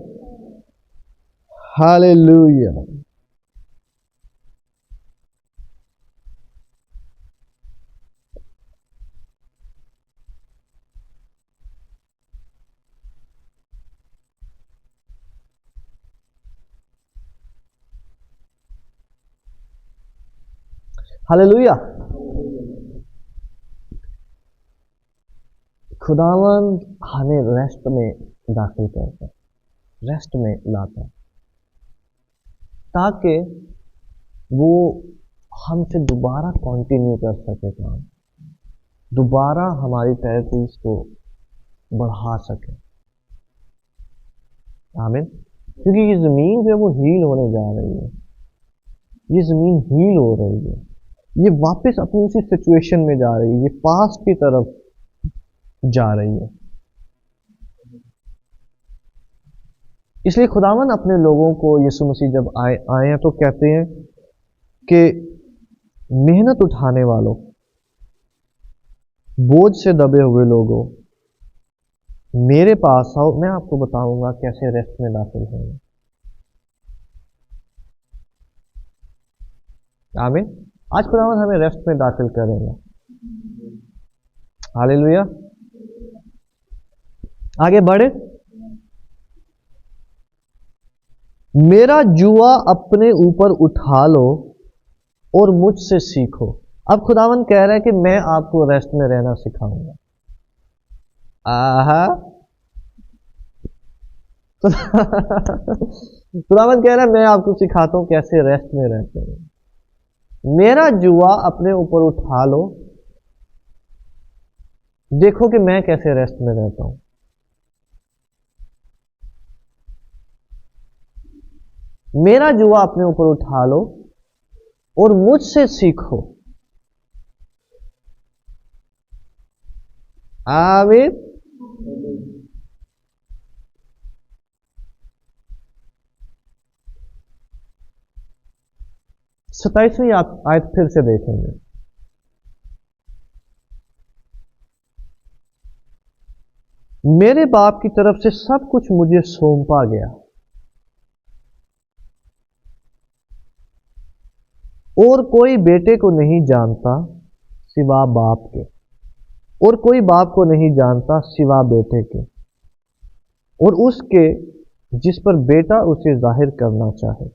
Speaker 1: हालेलुया। हालेलुया। खुदावंद हमें रेस्ट में दाखिल करता है, रेस्ट में लाता है, ताकि वो हमसे दोबारा कंटिन्यू कर सके काम। दोबारा हमारी टेरिटरीज को बढ़ा सके। आमीन। क्योंकि ये जमीन जो है वो हील होने जा रही है, ये जमीन हील हो रही है, ये वापस अपनी उसी सिचुएशन में जा रही है, ये पास्ट की तरफ जा रही है। इसलिए खुदावन अपने लोगों को, यीशु मसीह जब आए हैं तो कहते हैं कि मेहनत उठाने वालों, बोझ से दबे हुए लोगों, मेरे पास आओ, मैं आपको बताऊंगा कैसे रेस्ट में दाखिल होंगे। आमीन। आज खुदावन हमें रेस्ट में दाखिल करेगा। हालेलुया। आगे बढ़े। मेरा जुआ अपने ऊपर उठा लो और मुझसे सीखो। अब खुदावन कह रहा है कि मैं आपको रेस्ट में रहना सिखाऊंगा। आहा। खुदावन कह रहा है मैं आपको सिखाता हूं कैसे रेस्ट में रहते हैं। मेरा जुआ अपने ऊपर उठा लो, देखो कि मैं कैसे रेस्ट में रहता हूं। मेरा जुआ अपने ऊपर उठा लो और मुझसे सीखो। आमीन। 27वीं आयत फिर से देखेंगे। मेरे बाप की तरफ से सब कुछ मुझे सौंपा गया और कोई बेटे को नहीं जानता सिवा बाप के, और कोई बाप को नहीं जानता सिवा बेटे के, और उसके जिस पर बेटा उसे जाहिर करना चाहे।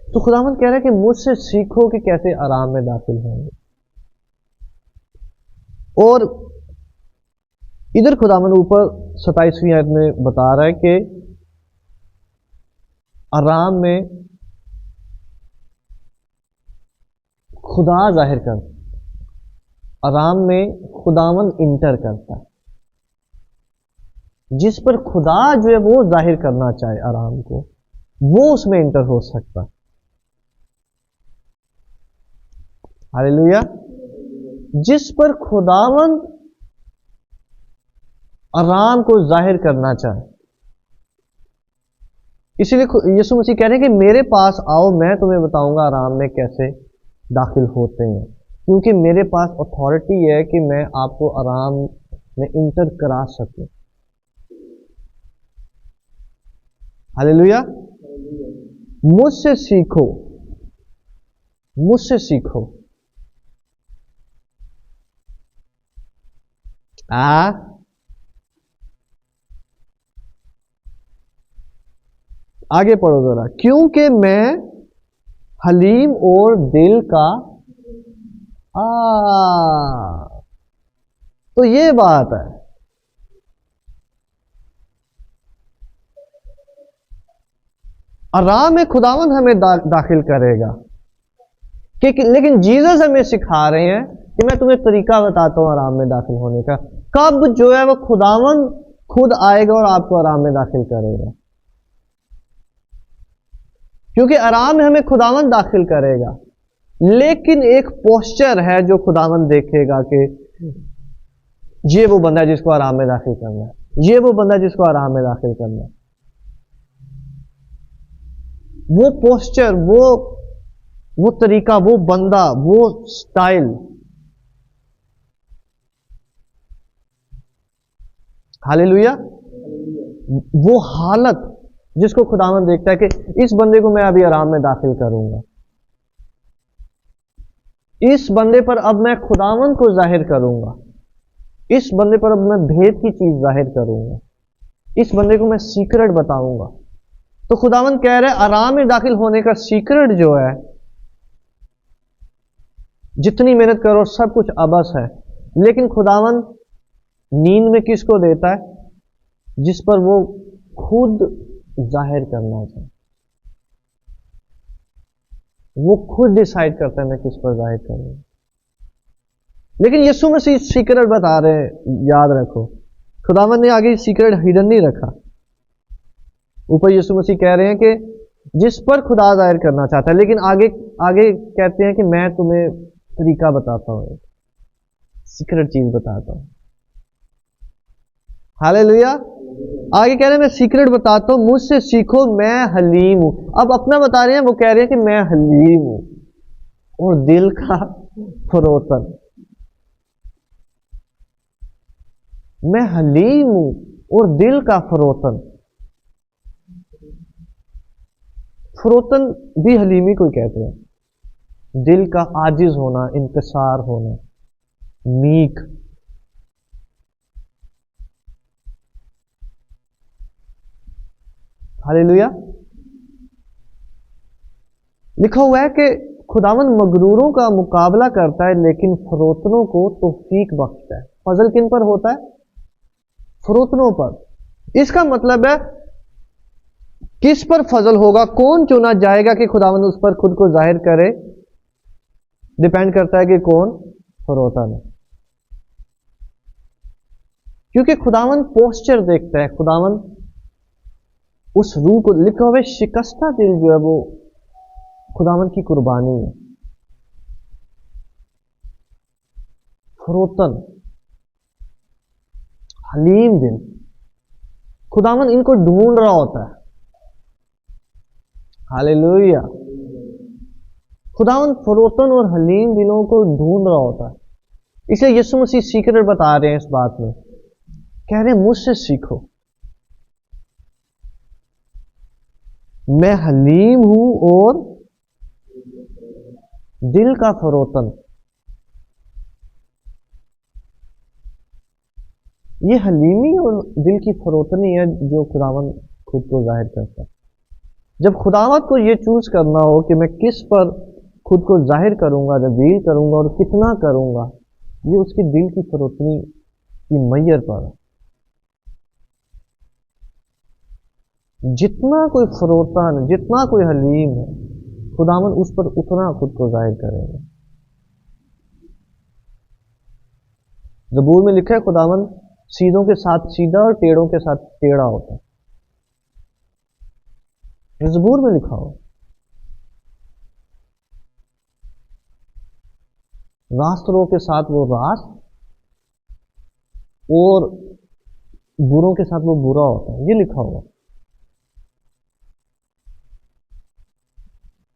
Speaker 1: तो खुदावन कह रहा है कि मुझसे सीखो कि कैसे आराम में दाखिल होंगे। और इधर खुदावन ऊपर 27वीं आयत में बता रहा है कि आराम में खुदा जाहिर कर, आराम में खुदावन इंटर करता है। जिस पर खुदा जो है वो जाहिर करना चाहे आराम को, वो उसमें इंटर हो सकता है। हालेलुया। जिस पर खुदावन आराम को जाहिर करना चाहे। इसीलिए यीशु मसीह कह रहे हैं कि मेरे पास आओ, मैं तुम्हें बताऊंगा आराम में कैसे दाखिल होते हैं, क्योंकि मेरे पास अथॉरिटी है कि मैं आपको आराम में इंटर करा सकूं। हालेलुया। मुझसे सीखो, मुझसे सीखो। आगे पढ़ो जरा। क्योंकि मैं हलीम और दिल का तो ये बात है। आराम में खुदावन हमें दाखिल करेगा, लेकिन जीसस हमें सिखा रहे हैं कि मैं तुम्हें तरीका बताता हूं आराम में दाखिल होने का। कब जो है वो खुदावन खुद आएगा और आपको आराम में दाखिल करेगा, क्योंकि आराम में हमें खुदावन दाखिल करेगा, लेकिन एक पोस्चर है जो खुदावन देखेगा कि ये वो बंदा है जिसको आराम में दाखिल करना है, ये वो बंदा है जिसको आराम में दाखिल करना है। वो पोस्चर, वो तरीका, वो बंदा, वो स्टाइल, हालेलुया, वो हालत जिसको खुदावन देखता है कि इस बंदे को मैं अभी आराम में दाखिल करूंगा, इस बंदे पर अब मैं खुदावन को जाहिर करूंगा, इस बंदे पर अब मैं भेद की चीज जाहिर करूंगा, इस बंदे को मैं सीक्रेट बताऊंगा। तो खुदावन कह रहे आराम में दाखिल होने का सीक्रेट जो है, जितनी मेहनत करो सब कुछ अबस है, लेकिन खुदावन नींद में किसको देता है? जिस पर वो खुद जाहिर करना चाहे, वो खुद डिसाइड करता है मैं किस पर जाहिर करूंगा। लेकिन यीशु मसीह सीक्रेट बता रहे हैं, याद रखो, खुदावन ने आगे सीक्रेट हिडन नहीं रखा। ऊपर यीशु मसीह कह रहे हैं कि जिस पर खुदा जाहिर करना चाहता है, लेकिन आगे आगे कहते हैं कि मैं तुम्हें तरीका बताता हूं, सीक्रेट चीज बताता हूं। हालेलुया। आगे कह रहे हैं मैं सीक्रेट बताता हूं, मुझसे सीखो मैं हलीम हूं। अब अपना बता रहे हैं, वो कह रहे हैं कि मैं हलीम हूं और दिल का फरोतन। मैं हलीम हूं और दिल का फरोतन। फरोतन भी हलीमी को कहते हैं, दिल का आजिज होना, इंकसार होना, मीक। हालेलुया। लिखा हुआ है कि खुदावन मगरूरों का मुकाबला करता है लेकिन फरोतनों को तौफीक बख्शता है। फजल किन पर होता है? फरोतनों पर। इसका मतलब है किस पर फजल होगा, कौन चुना जाएगा कि खुदावन उस पर खुद को जाहिर करे, डिपेंड करता है कि कौन फरोतन है। क्योंकि खुदावन पोस्चर देखता है, खुदावन उस रूह को, लिखा हुआ है शिकस्ता दिल जो है वो खुदावन की कुर्बानी है। फरोतन, हलीम दिल, खुदावन इनको ढूंढ रहा होता है। हालेलुया। खुदावन फरोतन और हलीम दिलों को ढूंढ रहा होता है। इसे यीशु मसीह सीक्रेट बता रहे हैं इस बात में, कह रहे हैं मुझसे सीखो, मैं हलीम हूं और दिल का फरोतन। ये हलीमी और दिल की फरोतनी है जो खुदावन खुद को जाहिर करता है। जब खुदावत को ये चूज करना हो कि मैं किस पर खुद को जाहिर करूंगा, रिवील करूंगा और कितना करूंगा, ये उसके दिल की फरोतनी की मैयर पर है। जितना कोई फरोतन, जितना कोई हलीम है, खुदावन उस पर उतना खुद को जाहिर करेगा। ज़बूर में लिखा है खुदावन सीधों के साथ सीधा और टेढ़ों के साथ टेढ़ा होता है। ज़बूर में लिखा हो, रास्तरों के साथ वो रास्त और बुरों के साथ वो बुरा होता है, ये लिखा हुआ।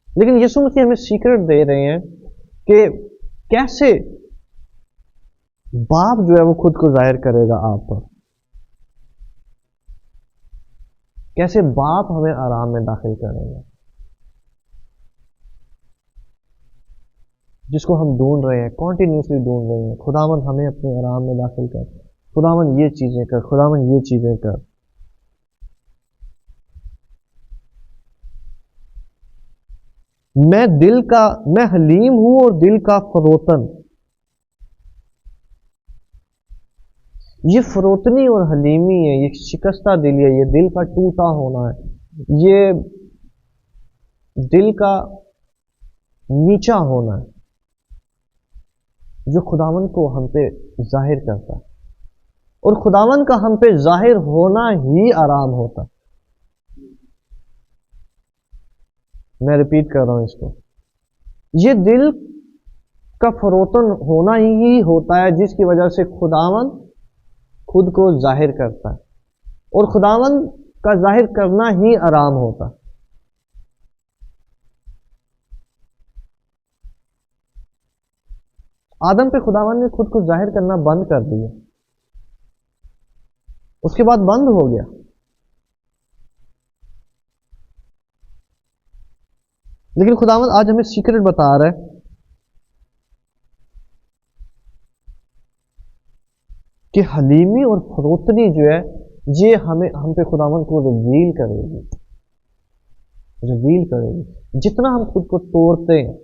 Speaker 1: लेकिन यीशु मसीह हमें सीक्रेट दे रहे हैं कि कैसे बाप जो है वो खुद को जाहिर करेगा आप पर, कैसे बाप हमें आराम में दाखिल करेगा, जिसको हम ढूंढ रहे हैं, कॉन्टिन्यूसली ढूंढ रहे हैं। खुदावन हमें अपने आराम में दाखिल कर, खुदावन ये चीजें कर, खुदावन ये चीजें कर। मैं हलीम हूं और दिल का फरोतन। ये फरोतनी और हलीमी है, ये शिकस्ता दिल है, ये दिल का टूटा होना है, ये दिल का नीचा होना है, जो खुदावन को हम पे जाहिर करता है। और खुदावन का हम पे जाहिर होना ही आराम होता है। मैं रिपीट कर रहा हूं इसको, ये दिल का फरोतन होना ही होता है जिसकी वजह से खुदावन खुद को जाहिर करता है, और खुदावन का जाहिर करना ही आराम होता है। आदम पे खुदावन ने खुद को जाहिर करना बंद कर दिया, उसके बाद बंद हो गया। लेकिन खुदावन आज हमें सीक्रेट बता रहा है कि हलीमी और फरोतनी जो है ये हम पे खुदावन को रिवील करेगी, रिवील करेगी। जितना हम खुद को तोड़ते हैं,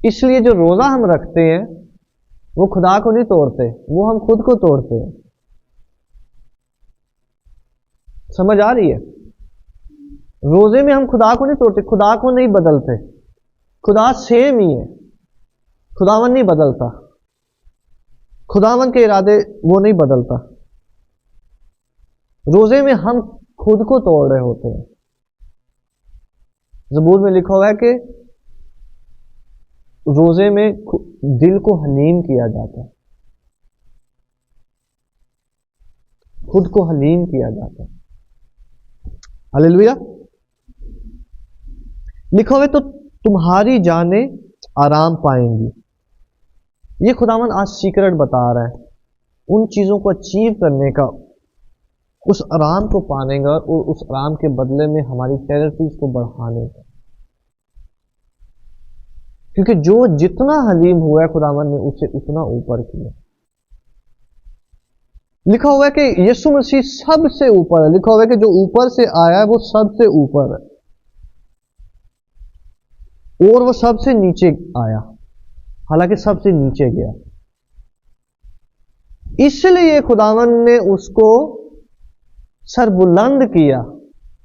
Speaker 1: इसलिए जो रोजा हम रखते हैं वो खुदा को नहीं तोड़ते, वो हम खुद को तोड़ते हैं। समझ आ रही है? रोजे में हम खुदा को नहीं तोड़ते, खुदा को नहीं बदलते, खुदा सेम ही है, खुदावन नहीं बदलता, खुदावन के इरादे वो नहीं बदलता। रोजे में हम खुद को तोड़ रहे होते हैं। ज़बूर में लिखा हुआ है कि रोजे में दिल को हलीम किया जाता है, खुद को हलीम किया जाता है। हालेलुया। लिखा हुआ है तो तुम्हारी जानें आराम पाएंगी। ये खुदावन आज सीक्रेट बता रहा है उन चीजों को अचीव करने का, उस आराम को पाने का और उस आराम के बदले में हमारी टेरिटरीज को बढ़ाने का। क्योंकि जो जितना हलीम हुआ है खुदावन ने उसे उतना ऊपर किया। लिखा हुआ है कि यीशु मसीह सबसे ऊपर है। लिखा हुआ है कि जो ऊपर से आया है वो सबसे ऊपर है और वो सबसे नीचे आया, हालांकि सबसे नीचे गया। इसलिए खुदावन ने उसको सरबुलंद किया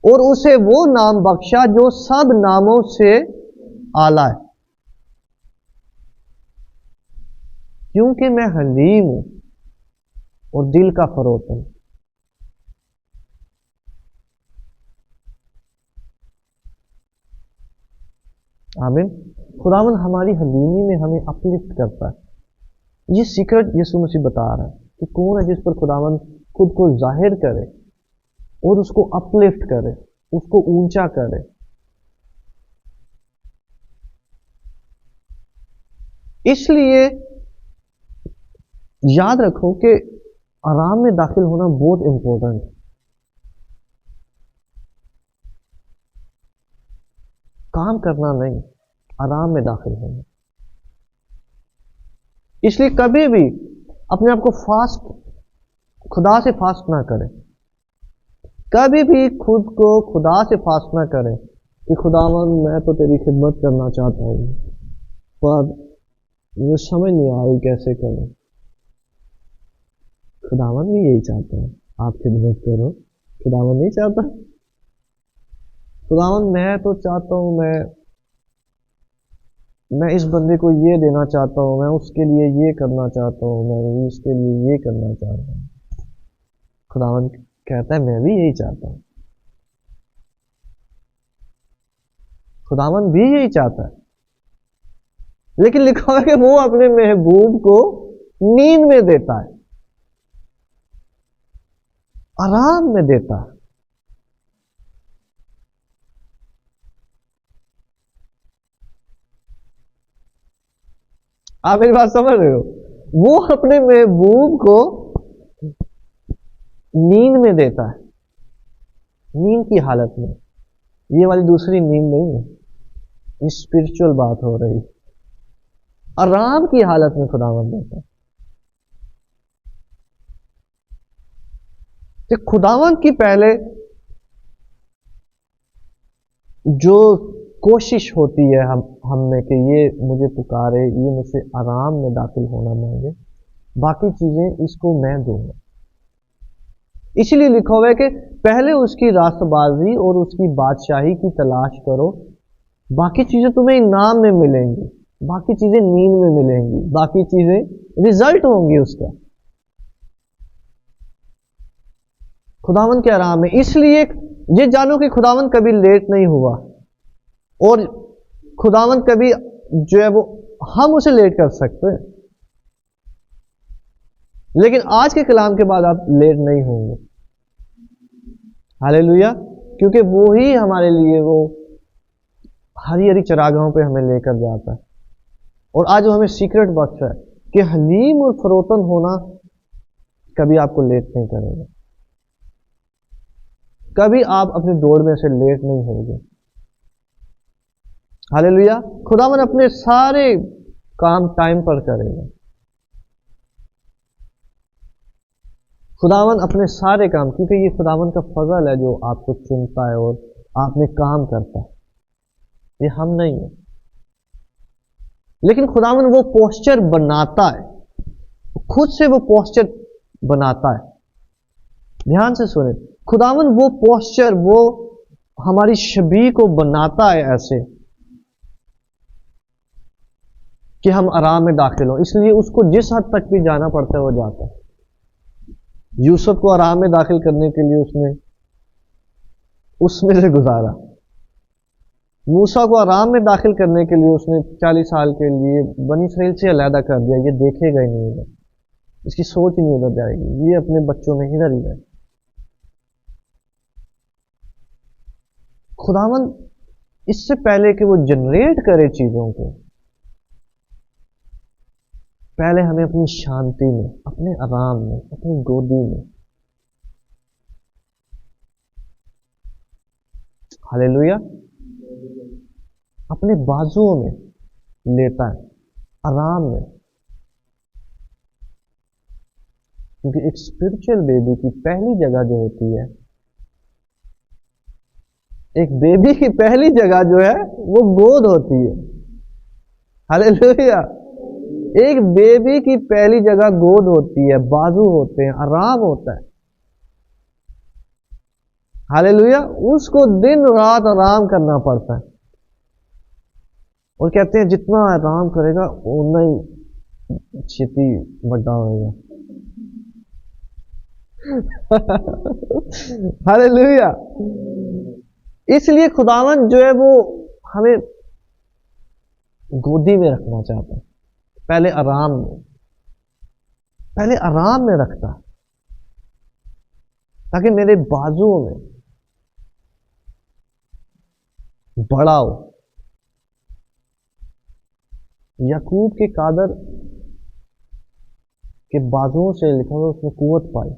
Speaker 1: और उसे वो नाम बख्शा जो सब नामों से आला है, क्योंकि मैं हलीम हूं और दिल का फरोतन। आमीन। खुदावन हमारी हलीमी में हमें अपलिफ्ट करता है। ये सीक्रेट यीशु मसीह बता रहा है कि कौन है जिस पर खुदावन खुद को जाहिर करे और उसको अपलिफ्ट करे, उसको ऊंचा करे। इसलिए याद रखो कि आराम में दाखिल होना बहुत इंपॉर्टेंट है। काम करना नहीं, आराम में दाखिल होना। इसलिए कभी भी अपने आप को फास्ट, खुदा से फास्ट ना करें। कभी भी खुद को खुदा से फास्ट ना करें कि खुदावन मैं तो तेरी खिदमत करना चाहता हूं पर मुझे समझ नहीं आ रही कैसे करूं। खुदावन भी यही चाहता है आप खिदमत करो। खुदावन नहीं चाहता? खुदावन मैं तो चाहता हूं, मैं इस बंदे को ये देना चाहता हूं, मैं उसके लिए ये करना चाहता हूं, मैं इसके लिए ये करना चाहता हूं। खुदावन कहता है मैं भी यही चाहता हूं। खुदावन भी यही चाहता है, लेकिन लिखा हुआ है कि वो अपने महबूब को नींद में देता है, आराम में देता है। आप मेरी बात समझ रहे हो? वो अपने महबूब को नींद में देता है, नींद की हालत में। ये वाली दूसरी नींद नहीं है, ये स्पिरिचुअल बात हो रही। आराम की हालत में खुदावन देता है। तो खुदावन की पहले जो कोशिश होती है हम में कि ये मुझे पुकारे, ये मुझसे आराम में दाखिल होना मांगे, बाकी चीजें इसको मैं दूंगा। इसलिए लिखा हुआ है कि पहले उसकी रास्तबाजी और उसकी बादशाही की तलाश करो, बाकी चीजें तुम्हें इनाम में मिलेंगी, बाकी चीजें नींद में मिलेंगी, बाकी चीजें रिजल्ट होंगी उसका। खुदावन के आराम में। इसलिए ये जानो कि खुदावन कभी लेट नहीं हुआ और खुदावन कभी जो है वो हम उसे लेट कर सकते हैं, लेकिन आज के कलाम के बाद आप लेट नहीं होंगे। हालेलुया। क्योंकि वो ही हमारे लिए वो हरी हरी चरागाहों पे हमें लेकर जाता है और आज वो हमें सीक्रेट बख्शा है कि हलीम और फरोतन होना कभी आपको लेट नहीं करेगा। कभी आप अपनी दौड़ में से लेट नहीं होंगे। हालेलुया। खुदावन अपने सारे काम टाइम पर करेगा। खुदावन अपने सारे काम, क्योंकि ये खुदावन का फजल है जो आपको चुनता है और आप में काम करता है, ये हम नहीं है। लेकिन खुदावन वो पोस्चर बनाता है खुद से वो पोस्चर बनाता है। ध्यान से सुने, खुदावन वो पोस्चर, वो हमारी छवि को बनाता है ऐसे कि हम आराम में दाखिल हो। इसलिए उसको जिस हद तक भी जाना पड़ता है वो जाता है। यूसुफ को आराम में दाखिल करने के लिए उसने उसमें से गुजारा। मूसा को आराम में दाखिल करने के लिए उसने 40 साल के लिए बनी इसराइल से अलहदा कर दिया। ये देखेगा ही नहीं उधर, इसकी सोच ही नहीं उधर जाएगी, ये अपने बच्चों में इधर ही रहे। खुदावन इससे पहले कि वो जनरेट करे चीजों को, पहले हमें अपनी शांति में, अपने आराम में, अपनी गोदी में, हालेलुया, अपने बाजुओं में लेता है, आराम में। क्योंकि एक स्पिरिचुअल बेबी की पहली जगह जो होती है, एक बेबी की पहली जगह जो है वो गोद होती है। हालेलुया, एक बेबी की पहली जगह गोद होती है, बाजू होते हैं, आराम होता है। हालेलुया, उसको दिन रात आराम करना पड़ता है। और कहते हैं जितना आराम करेगा उतना ही छेती बड़ा होगा। हालेलुया, इसलिए खुदावन जो है वो हमें गोदी में रखना चाहता है, पहले आराम में रखता है, ताकि मेरे बाजुओं में बड़ा हो। याकूब के कादर के बाजुओं से लिखा हुआ उसने कुवत पाई,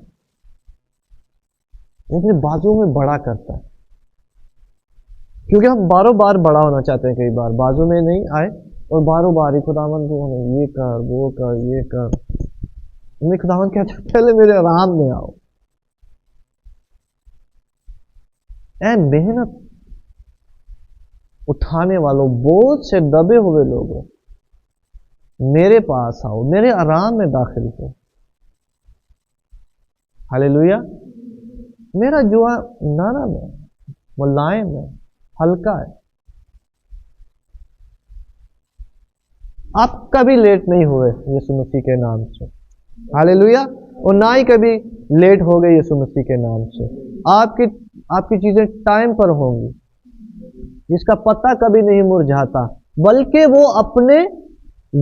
Speaker 1: अपने बाजुओं में बड़ा करता है। क्योंकि हम बारों बार बड़ा होना चाहते हैं, कई बार बाजू में नहीं आए और बारों बार ही खुदावन को ये कर, वो कर, ये कर। मैं खुदावन कहता है पहले मेरे आराम में आओ। ऐ मेहनत उठाने वालों, बोझ से दबे हुए लोगों, मेरे पास आओ, मेरे आराम में दाखिल हो। हालेलुया, मेरा जुआ नरम है, मुलायम है, हल्का है। आप कभी लेट नहीं हुए यीशु मसीह के नाम से। हालेलुया, और ना ही कभी लेट हो गए यीशु मसीह के नाम से। आपकी चीजें टाइम पर होंगी, जिसका पत्ता कभी नहीं मुरझाता, बल्कि वो अपने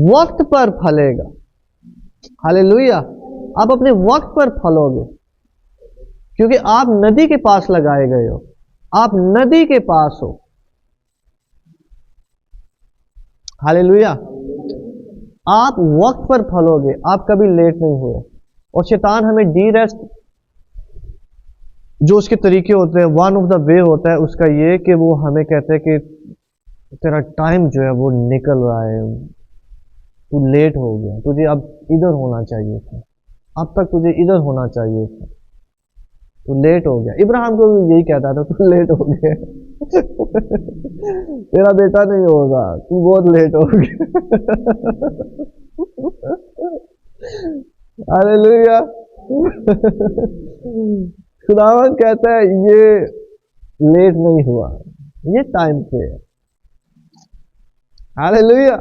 Speaker 1: वक्त पर फलेगा। हालेलुया, आप अपने वक्त पर फलोगे, क्योंकि आप नदी के पास लगाए गए हो, आप नदी के पास हो। हालेलुया, आप वक्त पर फलोगे, आप कभी लेट नहीं हुए। और शैतान हमें डी-रेस्ट, जो उसके तरीके होते हैं, वन ऑफ द वे होता है उसका ये कि वो हमें कहते हैं कि तेरा टाइम जो है वो निकल रहा है, तू लेट हो गया, तुझे अब इधर होना चाहिए था, अब तक तुझे इधर होना चाहिए था, तू लेट हो गया। इब्राहिम को भी यही कहता था, तू लेट हो गया, तेरा बेटा नहीं होगा, तू बहुत लेट हो गया। हालेलुया, खुदावन कहता है ये लेट नहीं हुआ, ये टाइम पे है। हालेलुया,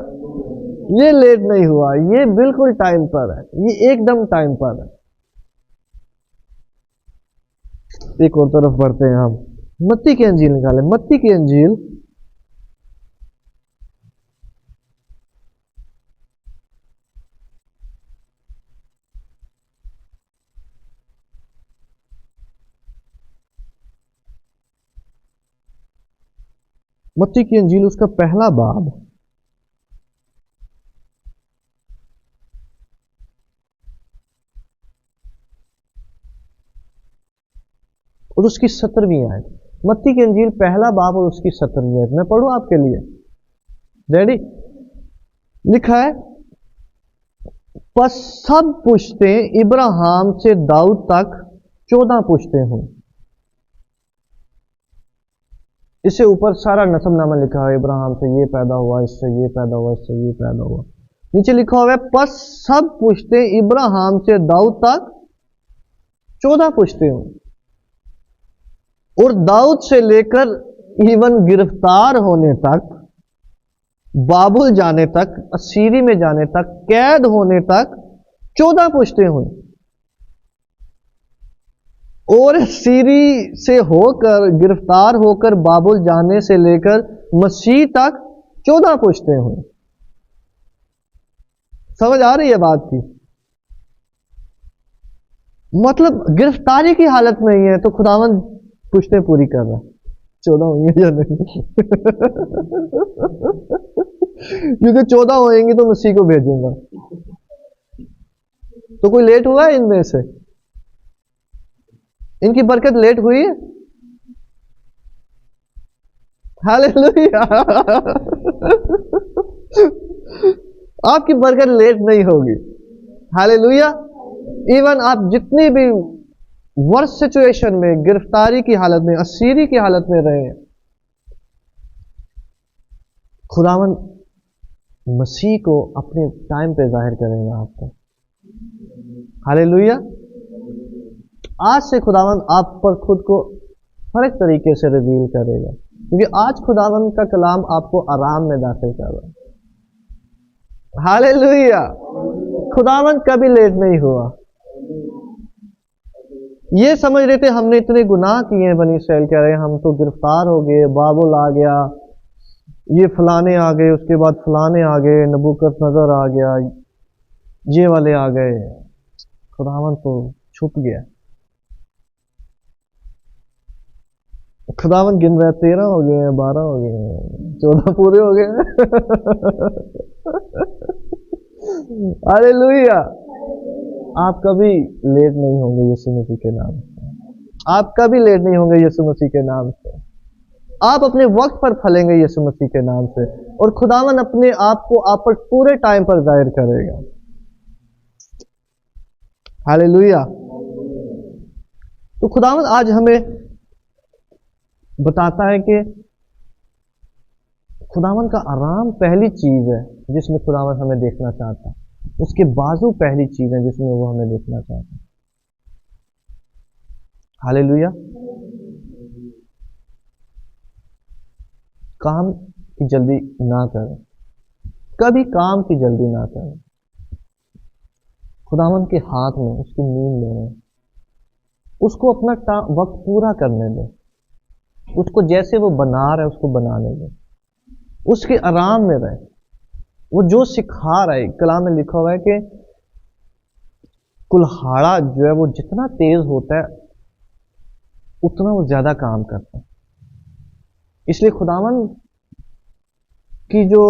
Speaker 1: ये लेट नहीं हुआ, ये बिल्कुल टाइम पर है, ये एकदम टाइम पर है। एक और तरफ बढ़ते हैं हम, मत्ती की अंजील निकालें, मत्ती की अंजील मत्ती की अंजील उसका पहला बाब और उसकी 17वीं आयत। मत्ती की अंजील पहला बाब और उसकी 17वीं आयत मैं पढ़ूं आपके लिए, रेडी? लिखा है, बस सब पुश्तें इब्राहिम से दाऊद तक 14 पुश्तें हुई। इससे ऊपर सारा नसबनामा लिखा है, इब्राहिम से ये पैदा हुआ, इससे ये पैदा हुआ, इससे ये पैदा हुआ। नीचे लिखा हुआ है, पर सब पुश्ते इब्राहिम से दाऊद तक 14 पुश्ते हुई, और दाऊद से लेकर इवन गिरफ्तार होने तक, बाबुल जाने तक, असीरी में जाने तक, कैद होने तक 14 पुश्ते हुई, और सीरी से होकर, गिरफ्तार होकर बाबुल जाने से लेकर मसीह तक 14 पुश्ते हुई। समझ आ रही है बात की? मतलब गिरफ्तारी की हालत में ही है तो खुदावन पुश्ते पूरी कर रहा है। 14 हुई है या नहीं? क्योंकि 14 होएंगी तो मसीह को भेजूंगा। तो कोई लेट हुआ है इनमें से? इनकी बरकत लेट हुई है? हालेलुया। आपकी बरकत लेट नहीं होगी। हालेलुया। इवन आप जितनी भी वर्स्ट सिचुएशन में, गिरफ्तारी की हालत में, असीरी की हालत में रहे, खुदावन मसीह को अपने टाइम पे जाहिर करेगा आपको। हालेलुया। आज से खुदावन आप पर खुद को हर एक तरीके से रिवील करेगा, क्योंकि आज खुदावन का कलाम आपको आराम में दाखिल कर रहा है। हालेलुया। खुदावन कभी लेट नहीं हुआ। ये समझ रहे थे हमने इतने गुनाह किए, बनी इस्राएल कह रहे हैं हम तो गिरफ्तार हो गए, बाबुल आ गया, ये फलाने आ गए, उसके बाद फलाने आ गए, नबूकदनेस्सर आ गया, ये वाले आ गए। खुदावन तो छुप गया। खुदावन गिन रहा है, 13 हो गए, 12 हो गए, 14 पूरे हो गए। हालेलुया। आप कभी लेट नहीं होंगे यीशु मसीह के नाम से। आप कभी लेट नहीं होंगे यीशु मसीह के नाम से। आप अपने वक्त पर फलेंगे यीशु मसीह के नाम से, और खुदावन अपने आप को आप पर पूरे टाइम पर जाहिर करेगा। हालेलुया। तो खुदावन आज हमें बताता है कि खुदावन का आराम पहली चीज है जिसमें खुदावन हमें देखना चाहता है, उसके बाजू पहली चीज है जिसमें वो हमें देखना चाहता है। हालेलुया। काम की जल्दी ना करें, कभी काम की जल्दी ना करें। खुदावन के हाथ में उसकी नींद लेने, उसको अपना वक्त पूरा करने दें, उसको जैसे वो बना रहा है उसको बनाने दें, उसके आराम में रहे। वो जो सिखा रहा है, कलाम में लिखा हुआ है कि कुल्हाड़ा जो है वो जितना तेज होता है उतना वो ज्यादा काम करता है। इसलिए खुदावन की जो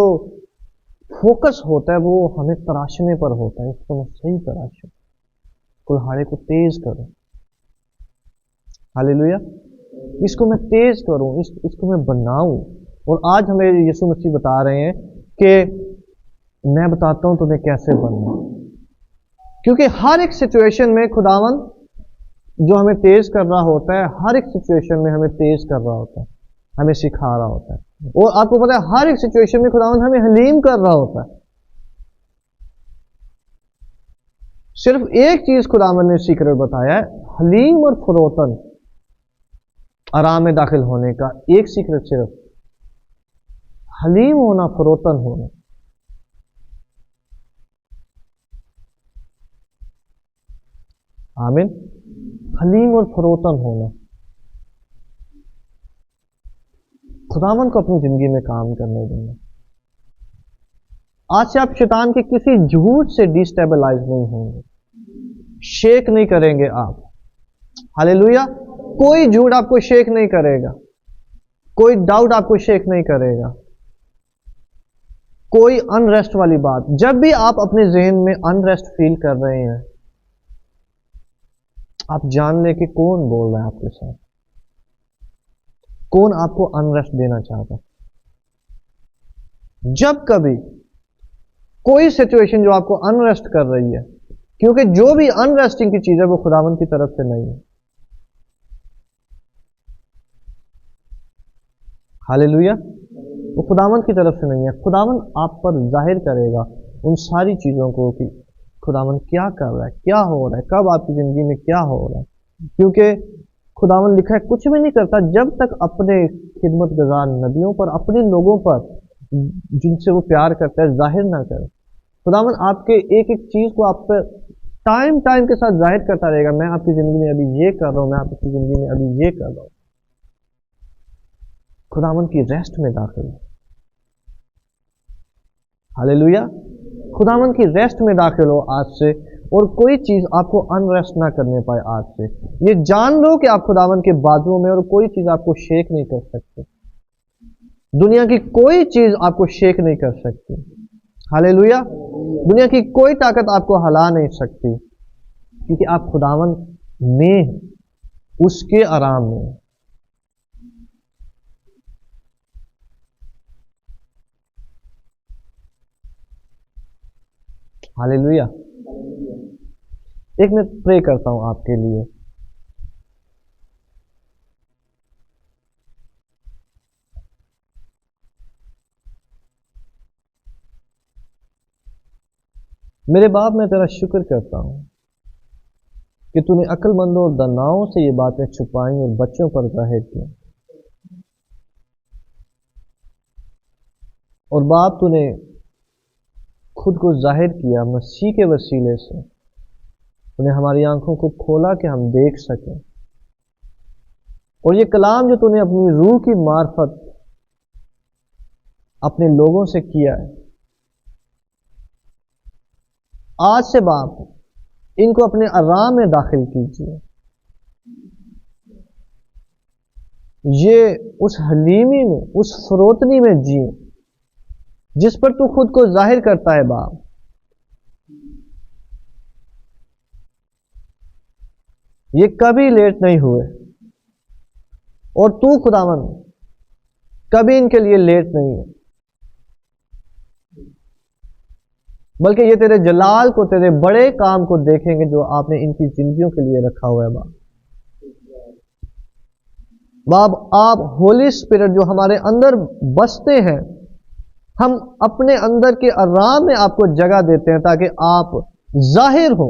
Speaker 1: फोकस होता है वो हमें तराशने पर होता है। इसको मैं सही तराशूं, कुल्हाड़े को तेज करूं। हालेलुया। इसको मैं तेज करूं, इसको मैं बनाऊं। और आज हमें यीशु मसीह बता रहे हैं कि मैं बताता हूं तुम्हें कैसे बनना, क्योंकि हर एक सिचुएशन में खुदावन जो हमें तेज कर रहा होता है, हर एक सिचुएशन में हमें तेज कर रहा होता है, हमें सिखा रहा होता है। और आपको पता है हर एक सिचुएशन में खुदावन हमें हलीम कर रहा होता है। सिर्फ एक चीज खुदावन ने सीक्रेट बताया है, हलीम और फरोतन, आराम में दाखिल होने का एक सीक्रेट सिर्फ हलीम होना, फरोतन होना। आमीन। हलीम और फरोतन होना, खुदावन को अपनी जिंदगी में काम करने देना। आज से आप शैतान के किसी झूठ से डिस्टेबलाइज नहीं होंगे, शेक नहीं करेंगे आप। हालेलुया। कोई झूठ आपको शेक नहीं करेगा, कोई डाउट आपको शेक नहीं करेगा, कोई अनरेस्ट वाली बात। जब भी आप अपने जहन में अनरेस्ट फील कर रहे हैं, आप जान ले कि कौन बोल रहा है आपके साथ, कौन आपको अनरेस्ट देना चाहता है। जब कभी कोई सिचुएशन जो आपको अनरेस्ट कर रही है, क्योंकि जो भी अनरेस्टिंग की चीज है वो खुदावन की तरफ से नहीं है। हालेलुया। वो खुदावन की तरफ से नहीं है। खुदावन आप पर जाहिर करेगा उन सारी चीज़ों को कि खुदावन क्या कर रहा है, क्या हो रहा है, कब आपकी ज़िंदगी में क्या हो रहा है। क्योंकि खुदावन लिखा है कुछ भी नहीं करता जब तक अपने खिदमत गुजार नबियों पर, अपने लोगों पर जिनसे वो प्यार करता है जाहिर ना करे। खुदावन आपके एक एक चीज़ को आप पर टाइम टाइम के साथ जाहिर करता रहेगा, मैं आपकी ज़िंदगी में अभी ये कर रहा हूँ, मैं आपकी ज़िंदगी में अभी ये कर रहा हूँ। खुदावन की रेस्ट में दाखिल हो, हालेलुया। खुदावन की रेस्ट में दाखिल हो आज से, और कोई चीज़ आपको अनरेस्ट ना करने पाए आज से। ये जान लो कि आप खुदावन के बाजुओं में, और कोई चीज़ आपको शेक नहीं कर सकती, दुनिया की कोई चीज़ आपको शेक नहीं कर सकती, हालेलुया। दुनिया की कोई ताकत आपको हिला नहीं सकती, क्योंकि आप खुदावन में, उसके आराम में। हालेलुया। एक मैं प्रे करता हूं आपके लिए। मेरे बाप, मैं तेरा शुक्र करता हूं कि तूने अक्लमंदों और दानाओं से ये बातें छुपाई और बच्चों पर जाहिर की। और बाप, तूने खुद को जाहिर किया मसीह के वसीले से, तूने हमारी आंखों को खोला कि हम देख सकें। और ये कलाम जो तूने अपनी रूह की मार्फत अपने लोगों से किया है, आज से बाप इनको अपने आराम में दाखिल कीजिए। ये उस हलीमी में, उस फरोतनी में जिए जिस पर तू खुद को जाहिर करता है बाप। ये कभी लेट नहीं हुए, और तू खुदावन कभी इनके लिए लेट नहीं है, बल्कि ये तेरे जलाल को, तेरे बड़े काम को देखेंगे जो आपने इनकी जिंदगियों के लिए रखा हुआ है बाप। बाप, आप होली स्पिरिट जो हमारे अंदर बसते हैं, हम अपने अंदर के आराम में आपको जगह देते हैं ताकि आप जाहिर हो,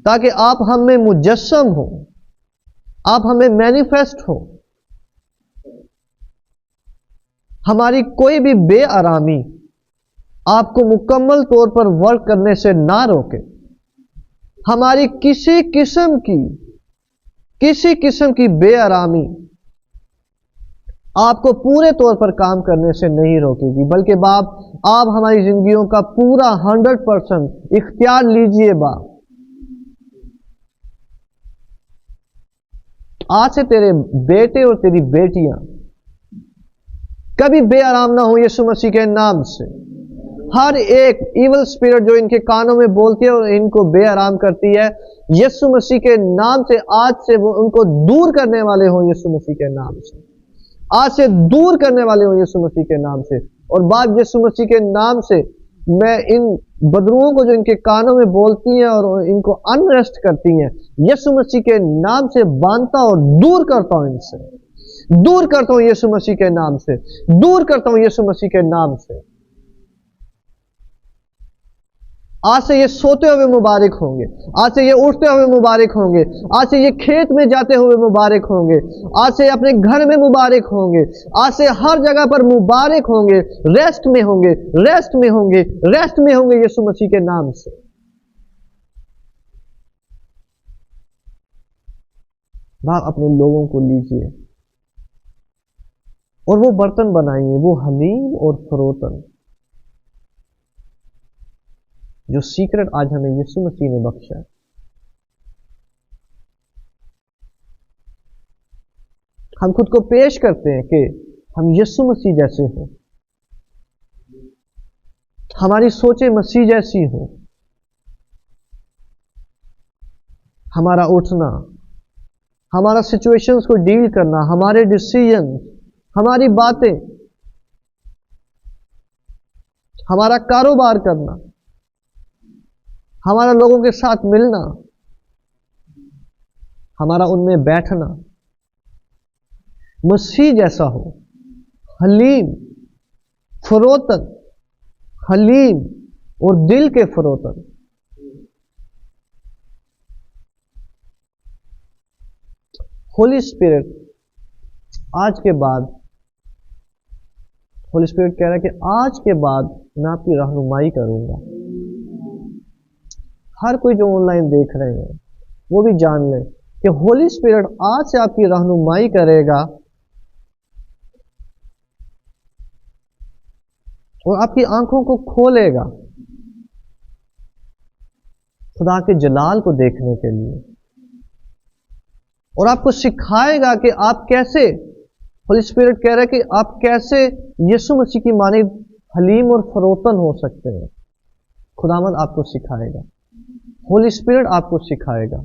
Speaker 1: ताकि आप हमें मुजस्सम हो, आप हमें मैनिफेस्ट हो। हमारी कोई भी बेआरामी आपको मुकम्मल तौर पर वर्क करने से ना रोके। हमारी किसी किस्म की बेआरामी आपको पूरे तौर पर काम करने से नहीं रोकेगी, बल्कि बाप आप हमारी जिंदगियों का पूरा 100% इख्तियार लीजिए बाप। आज से तेरे बेटे और तेरी बेटियां कभी बेआराम ना हो यीशु मसीह के नाम से। हर एक इवल स्पिरिट जो इनके कानों में बोलती है और इनको बेआराम करती है, यीशु मसीह के नाम से आज से वो उनको दूर करने वाले हो यीशु मसीह के नाम से। आज से दूर करने वाले हो यीशु मसीह के नाम से। और बात यीशु मसीह के नाम से मैं इन बदरुओं को जो इनके कानों में बोलती हैं और इनको अनरेस्ट करती हैं, यीशु मसीह के नाम से बांधता और दूर करता हूं, इनसे दूर करता हूं यीशु मसीह के नाम से, दूर करता हूं यीशु मसीह के नाम से। आज से ये सोते हुए मुबारक होंगे, आज से ये उठते हुए मुबारक होंगे, आज से ये खेत में जाते हुए मुबारक होंगे, आज से अपने घर में मुबारक होंगे, आज से हर जगह पर मुबारक होंगे, रेस्ट में होंगे, रेस्ट में होंगे, रेस्ट में होंगे यीशु मसीह के नाम से। बाप अपने लोगों को लीजिए और वो बर्तन बनाइए, वो हलीम और फरोतन जो सीक्रेट आज हमें यीशु मसीह ने बख्शा है। हम खुद को पेश करते हैं कि हम यीशु मसीह जैसे हो, हमारी सोचें मसीह जैसी हो, हमारा उठना, हमारा सिचुएशंस को डील करना, हमारे डिसीजन, हमारी बातें, हमारा कारोबार करना, हमारा लोगों के साथ मिलना, हमारा उनमें बैठना मसीह जैसा हो, हलीम, फरोतन, हलीम और दिल के फरोतन। होली स्पिरिट आज के बाद, होली स्पिरिट कह रहा है कि आज के बाद मैं आपकी रहनुमाई करूंगा। हर कोई जो ऑनलाइन देख रहे हैं वो भी जान ले कि होली स्पिरिट आज से आपकी रहनुमाई करेगा और आपकी आंखों को खोलेगा खुदा के जलाल को देखने के लिए, और आपको सिखाएगा कि आप कैसे, होली स्पिरिट कह रहा है कि आप कैसे यीशु मसीह की मानिद हलीम और फरोतन हो सकते हैं। खुदावंद आपको सिखाएगा, होली स्पिरिट आपको सिखाएगा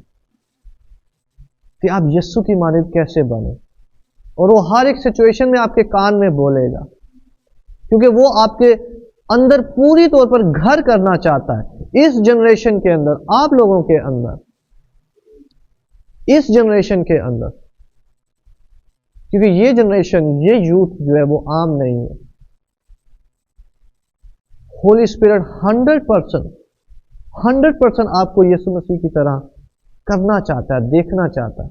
Speaker 1: कि आप यीशु की मानिद कैसे बने, और वो हर एक सिचुएशन में आपके कान में बोलेगा, क्योंकि वो आपके अंदर पूरी तौर पर घर करना चाहता है। इस जनरेशन के अंदर, आप लोगों के अंदर, इस जनरेशन के अंदर, क्योंकि ये जनरेशन, ये यूथ जो है वो आम नहीं है। होली स्पिरिट 100% आपको यीशु मसीह की तरह करना चाहता है, देखना चाहता है,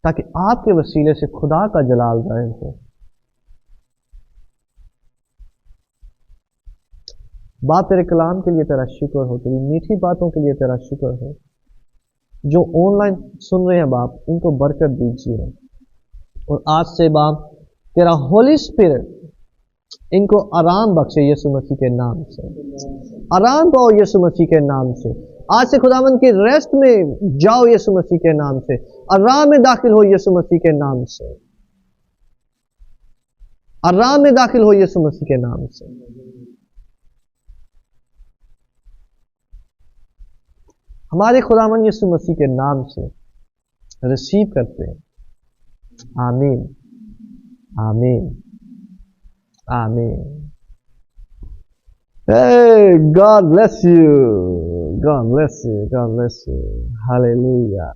Speaker 1: ताकि आपके वसीले से खुदा का जलाल जाहिर हो। बाप तेरे कलाम के लिए तेरा शुक्र हो, तेरी मीठी बातों के लिए तेरा शुक्र हो। जो ऑनलाइन सुन रहे हैं बाप, इनको बरकत दीजिए, और आज से बाप तेरा होली स्पिरिट इनको आराम बख्शे यीशु मसीह के नाम से। आराम पाओ यीशु मसीह के नाम से। आज से खुदावंद की रेस्ट में जाओ यीशु मसीह के नाम से। आराम में दाखिल हो यीशु मसीह के नाम से। आराम में दाखिल हो यीशु मसीह के नाम से। हमारे खुदावंद यीशु मसीह के नाम से रिसीव करते हैं। आमीन, आमीन, आमीन। Hey, God bless you. God bless you. God bless you. Hallelujah.